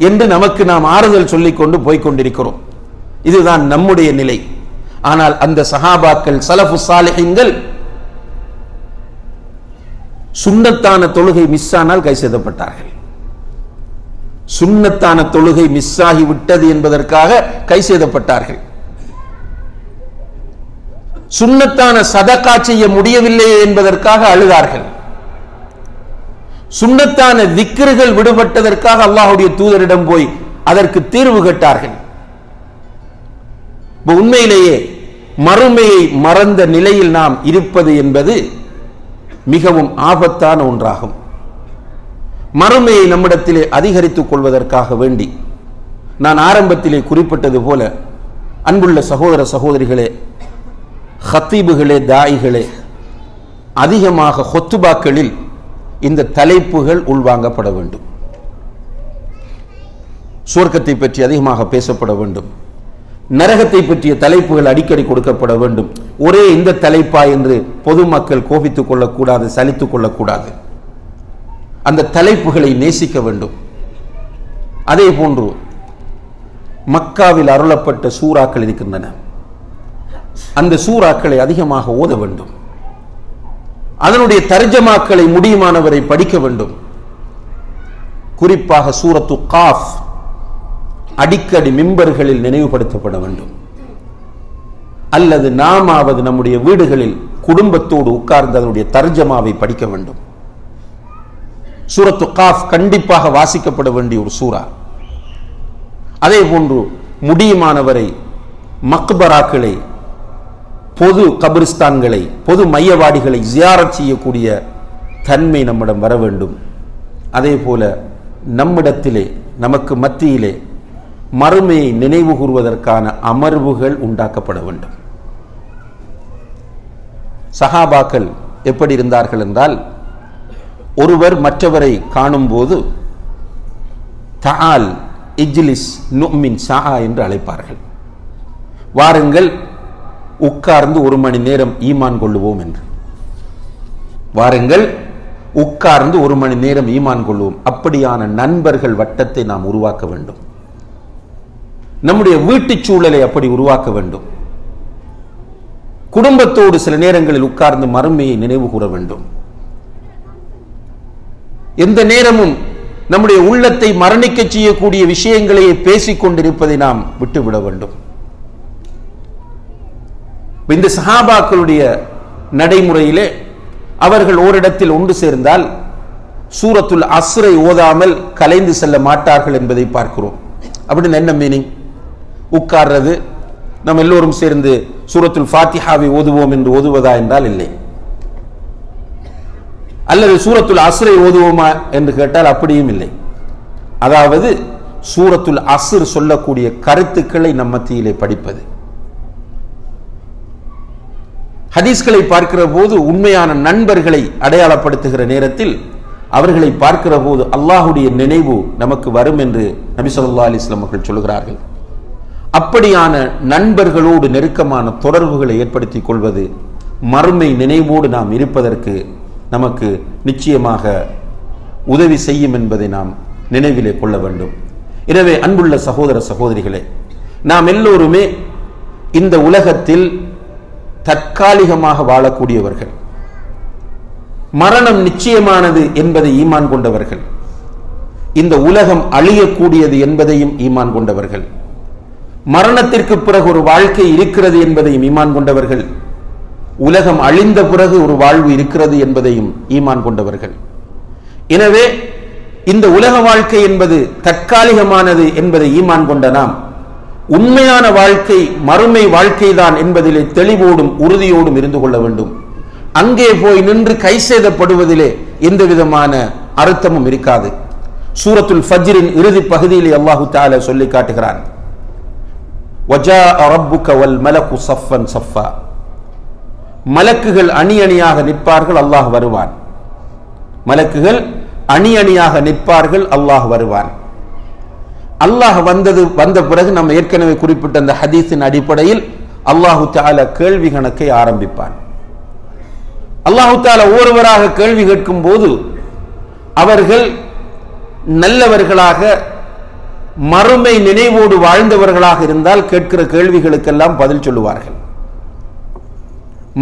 என்று நமக்கு நாம் ஆறுதல் சொல்லிக் கொண்டு போய்கொண்டிருக்கிறோம். இதுதான் நம்முடைய நிலை. ஆனால் அந்த சஹாபாக்கள், சலஃபு சாலிஹீன்கள், சுன்னத்தான தொழுகை மிஸ் ஆனால் கை செய்யப்பட்டார்கள். சுன்னத்தான தொழுகை மிஸ் ஆகி விட்டது என்பதற்காக கை செய்யப்பட்டார்கள். சுன்னத்தான சதகா செய்ய முடியவில்லை என்பதற்காக அழுதார்கள். சுன்னத்தான திக்ருகள் விடுபட்டதற்காக அல்லாஹ்வுடைய தூதரிடம் போய் அதற்கு தீர்வு கேட்டார்கள். உண்மையிலேயே மறுமையை மறந்த நிலையில் நாம் இருப்பது என்பது மிகவும் ஆபத்தான ஒன்றாகும். மறுமையை நம்மிடத்திலே அதிகரித்துக் கொள்வதற்காக வேண்டி நான் ஆரம்பத்திலே குறிப்பிட்டது போல, அன்புள்ள சகோதர சகோதரிகளே, ஹத்தீபுகளே, தாயிகளே, அதிகமாக ஹொத்துபாக்களில் இந்த தலைப்புகள் உள்வாங்கப்பட வேண்டும். சுவர்க்கத்தை பற்றி அதிகமாக பேசப்பட வேண்டும், நரகத்தை பற்றிய தலைப்புகள் அடிக்கடி கொடுக்கப்பட வேண்டும். ஒரே இந்த தலைப்பா என்று பொதுமக்கள் கோபித்துக் கொள்ளக்கூடாது, சலித்துக் கொள்ளக்கூடாது. அந்த தலைப்புகளை நேசிக்க வேண்டும். அதே போன்று மக்காவில் அருளப்பட்ட சூறாக்கள் இருக்கின்றன, அந்த சூறாக்களை அதிகமாக ஓத வேண்டும். அதனுடைய தர்ஜமாக்களை முடியுமானவரை படிக்க வேண்டும். குறிப்பாக சூரத்து காஃப் அடிக்கடி மிம்பர்களில் நினைவுபடுத்தப்பட வேண்டும். அல்லது நாமாவது நம்முடைய வீடுகளில் குடும்பத்தோடு உட்கார்ந்து அதனுடைய தர்ஜமாவை படிக்க வேண்டும். சூரத்து காஃப் கண்டிப்பாக வாசிக்கப்பட வேண்டிய ஒரு சூரா. அதே போன்று முடியுமானவரை மக்பராக்களை, பொது கபிரிஸ்தான்களை, பொது மையவாடிகளை ஜியாரத் செய்யக்கூடிய தன்மை நம்மிடம் வர வேண்டும். அதே போல நம்மிடத்திலே, நமக்கு மத்தியிலே மறுமையை நினைவு கூறுவதற்கான அமர்வுகள் உண்டாக்கப்பட வேண்டும். சஹாபாக்கள் எப்படி இருந்தார்கள் என்றால், ஒருவர் மற்றவரை காணும் போது தஆல் இஜ்லிஸ் நுமின் ஸஆ என்று அழைப்பார்கள். வாருங்கள் உட்கார்ந்து ஒரு மணி நேரம் ஈமான் கொள்ளுவோம் என்று. வாருங்கள் உட்கார்ந்து ஒரு மணி நேரம் ஈமான் கொள்வோம். அப்படியான நண்பர்கள் வட்டத்தை நாம் உருவாக்க வேண்டும். நம்முடைய வீட்டுச் சூழலை அப்படி உருவாக்க வேண்டும். குடும்பத்தோடு சில நேரங்களில் உட்கார்ந்து மறுமையை நினைவு கூற வேண்டும். எந்த நேரமும் நம்முடைய உள்ளத்தை மரணிக்க செய்யக்கூடிய விஷயங்களையே பேசிக் கொண்டிருப்பதை நாம் விட்டுவிட வேண்டும். இந்த சஹாபாக்களுடைய நடைமுறையிலே அவர்கள் ஓரிடத்தில் ஒன்று சேர்ந்தால் சூரத்துல் அஸ்ரை ஓதாமல் கலைந்து செல்ல மாட்டார்கள் என்பதை பார்க்கிறோம். அப்படின்னு என்ன மீனிங்? உட்கார்றது, நம்ம எல்லோரும் சேர்ந்து சூரத்துல் ஃபாத்திஹாவை ஓதுவோம் என்று ஓதுவதா என்றால் இல்லை. அல்லது சூரத்துல் அஸ்ரை ஓதுவோமா என்று கேட்டால் அப்படியும் இல்லை. அதாவது சூரத்துல் அஸ்ர் சொல்லக்கூடிய கருத்துக்களை நம் மத்தியிலே படிப்பது. ஹதீஸ்களை பார்க்கிற போது உண்மையான நண்பர்களை அடையாளப்படுத்துகிற நேரத்தில் அவர்களை பார்க்கிற போது அல்லாஹுடைய நினைவு நமக்கு வரும் என்று நபி ஸல்லல்லாஹு அலைஹி வஸல்லம் அவர்கள் சொல்கிறார்கள். அப்படியான நண்பர்களோடு நெருக்கமான தொடர்புகளை ஏற்படுத்திக் கொள்வது மறுமை நினைவோடு நாம் இருப்பதற்கு நமக்கு நிச்சயமாக உதவி செய்யும் என்பதை நாம் நினைவிலே கொள்ள வேண்டும். எனவே அன்புள்ள சகோதர சகோதரிகளே, நாம் எல்லோருமே இந்த உலகத்தில் தற்காலிகமாக வாழக்கூடியவர்கள், மரணம் நிச்சயமானது என்பதை ஈமான் கொண்டவர்கள், இந்த உலகம் அழியக்கூடியது என்பதையும் ஈமான் கொண்டவர்கள், மரணத்திற்கு பிறகு ஒரு வாழ்க்கை இருக்கிறது என்பதையும் ஈமான் கொண்டவர்கள், உலகம் அழிந்த பிறகு ஒரு வாழ்வு இருக்கிறது என்பதையும் ஈமான் கொண்டவர்கள். எனவே இந்த உலக வாழ்க்கை என்பது தற்காலிகமானது என்பதை ஈமான் கொண்ட நாம் உண்மையான வாழ்க்கை மறுமை வாழ்க்கைதான் என்பதிலே தெளிவோடும் உறுதியோடும் இருந்து கொள்ள வேண்டும். அங்கே போய் நின்று கை சேதப்படுவதிலே எந்த விதமான அர்த்தமும் இருக்காது. சூரத்துல் ஃபஜ்ரின் இறுதி பகுதியிலே அல்லாஹு தஆலா சொல்லி காட்டுகிறான், வஜாஅ ரப்புக வல் மலகு ஸஃபன் ஸஃபா, மலக்குகள் அணி அணியாக நிற்பார்கள், அல்லாஹ் வருவான். மலக்குகள் அணி அணியாக நிற்பார்கள், அல்லாஹ் வருவான். அல்லாஹ் வந்த பிறகு நம்ம ஏற்கனவே குறிப்பிட்ட அந்த ஹதீஸின் அடிப்படையில் அல்லாஹு தஆலா கேள்வி கணக்கை ஆரம்பிப்பான். அல்லாஹு தஆலா ஒருவராக கேள்வி கேட்கும் போது அவர்கள் நல்லவர்களாக மறுமை நினைவோடு வாழ்ந்தவர்களாக இருந்தால் கேட்கிற கேள்விகளுக்கெல்லாம் பதில் சொல்லுவார்கள்.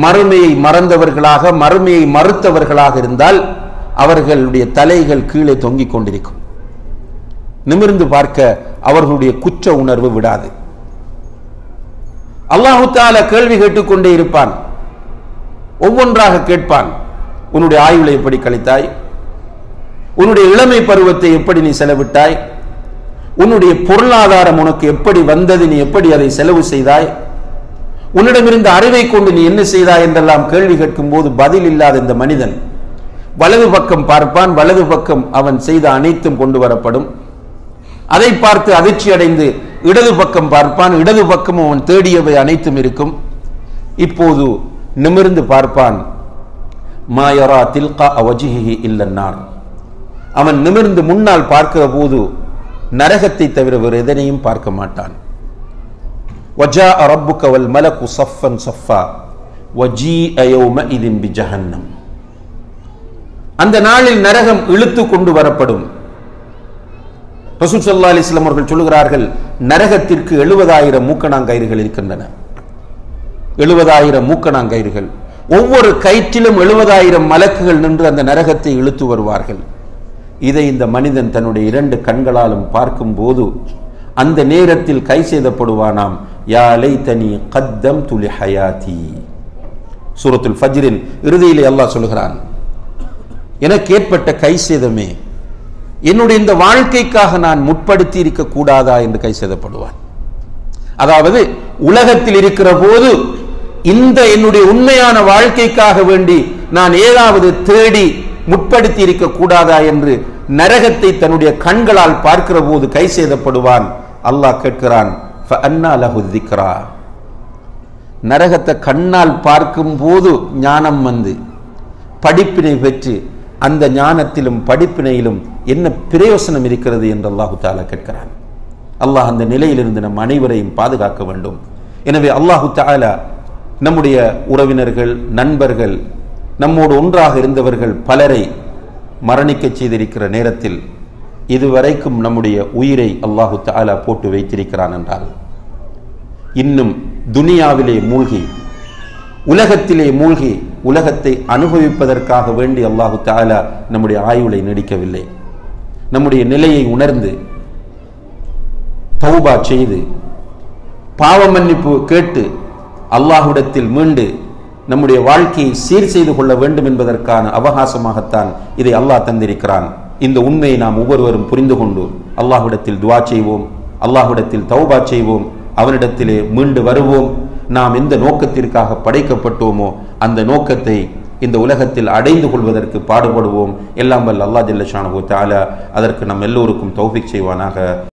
மறுமையை மறந்தவர்களாக மறுமையை மறுத்தவர்களாக இருந்தால் அவர்களுடைய தலைகள் கீழே தொங்கிக் கொண்டிருக்கும். நிமிர்ந்து பார்க்க அவர்களுடைய குற்ற உணர்வு விடாது. அல்லாஹு தஆலா கேள்வி கேட்டுக்கொண்டே இருப்பான். ஒவ்வொன்றாக கேட்பான். உன்னுடைய ஆயுளை எப்படி கழித்தாய்? உன்னுடைய இளமை பருவத்தை எப்படி நீ செலவிட்டாய்? உன்னுடைய பொருளாதாரம் உனக்கு எப்படி வந்தது? நீ எப்படி அதை செலவு செய்தாய்? உன்னிடமிருந்த அறிவை கொண்டு நீ என்ன செய்தாய் என்றெல்லாம் கேள்வி கேட்கும் போது பதில் இல்லாத இந்த மனிதன் வலது பக்கம் பார்ப்பான். வலது பக்கம் அவன் செய்த அனைத்தும் கொண்டு வரப்படும். அதை பார்த்து அதிர்ச்சி அடைந்து இடது பக்கம் பார்ப்பான். இடது பக்கம் அவன் தேடியவை அனைத்தும் இருக்கும். இப்போது நிமிர்ந்து பார்ப்பான். மா யரா தில்கா வஜ்ஹிஹி இல்லன்னார், அவன் நிமிர்ந்து முன்னால் பார்க்கிற போது நரகத்தை தவிர வேறு எதனையும் பார்க்க மாட்டான். வஜாஅ ரப்புக வல் மலகு ஸஃபன் ஸஃபா வஜீஅ யௌமஇதின் பிஜஹன்னம், அந்த நாளில் நரகம் இழுத்து கொண்டு வரப்படும். ரசூல் ஸல்லல்லாஹு அலைஹி வஸல்லம் அவர்கள் சொல்கிறார்கள், நரகத்திற்கு 70,000 மூக்கணாங்கயிறுகள் இருக்கின்றன. 70,000 மூக்கணாங்கயிறுகள். ஒவ்வொரு கயிற்றிலும் 70,000 மலக்குகள் நின்று அந்த நரகத்தை இழுத்து வருவார்கள். இதை இந்த மனிதன் தன்னுடைய 2 கண்களாலும் பார்க்கும் போது அந்த நேரத்தில் கை செய்தப்படுவானாம். யா லைதனி கத்தம்து லிஹயாதி. சூரத்துல் ஃபஜ்ரின் இறுதியிலே அல்லாஹ் சொல்கிறான், எனக்கு ஏற்பட்ட கை சேதமே, என்னுடைய இந்த வாழ்க்கைக்காக நான் முற்படுத்தி இருக்க கூடாதா என்று கை சேதப்படுவான். அதாவது உலகத்தில் இருக்கிற போது இந்த என்னுடைய உண்மையான வாழ்க்கைக்காக வேண்டி நான் ஏதாவது தேடி முற்படுத்தி இருக்க கூடாதா என்று நரகத்தை தன்னுடைய கண்களால் பார்க்கிற போது கை சேதப்படுவான். அல்லாஹ் கேட்கிறான், ஃபஅன்னா லஹு ذிக்ரா, நரகத்தை கண்ணால் பார்க்கும் போது ஞானம் வந்து படிப்பினை பெற்று அந்த ஞானத்திலும் படிப்பினையிலும் என்ன பிரயோசனம் இருக்கிறது என்று அல்லாஹு தஆலா கேட்கிறான். அல்லாஹ் அந்த நிலையிலிருந்து நம் அனைவரையும் பாதுகாக்க வேண்டும். எனவே அல்லாஹு தஆலா நம்முடைய உறவினர்கள், நண்பர்கள், நம்மோடு ஒன்றாக இருந்தவர்கள் பலரை மரணிக்க செய்திருக்கிற நேரத்தில் இதுவரைக்கும் நம்முடைய உயிரை அல்லாஹு தஆலா போட்டு வைத்திருக்கிறான் என்றால், இன்னும் துனியாவிலே மூழ்கி உலகத்திலே மூழ்கி உலகத்தை அனுபவிப்பதற்காக வேண்டி அல்லாஹு தஆலா நம்முடைய ஆயுளை நீடிக்கவில்லை. நம்முடைய நிலையை உணர்ந்து தௌபா செய்து பாவ மன்னிப்பு கேட்டு அல்லாஹ்விடத்தில் மீண்டு நம்முடைய வாழ்க்கையை சீர் செய்து கொள்ள வேண்டும் என்பதற்கான அவகாசமாகத்தான் இதை அல்லாஹ் தந்திருக்கிறான். இந்த உண்மையை நாம் ஒவ்வொருவரும் புரிந்து கொண்டு அல்லாஹ்விடத்தில் துஆ செய்வோம், அல்லாஹ்விடத்தில் தௌபா செய்வோம், அவனிடத்திலே மீண்டு வருவோம். நாம் எந்த நோக்கத்திற்காக படைக்கப்பட்டோமோ அந்த நோக்கத்தை இந்த உலகத்தில் அடைந்து கொள்வதற்கு பாடுபடுவோம். எல்லாம் வல்ல அல்லாஹ் ஜல்ல ஷானஹு வ தஆலா அதற்கு நம் எல்லோருக்கும் தௌஃபீக் செய்வானாக.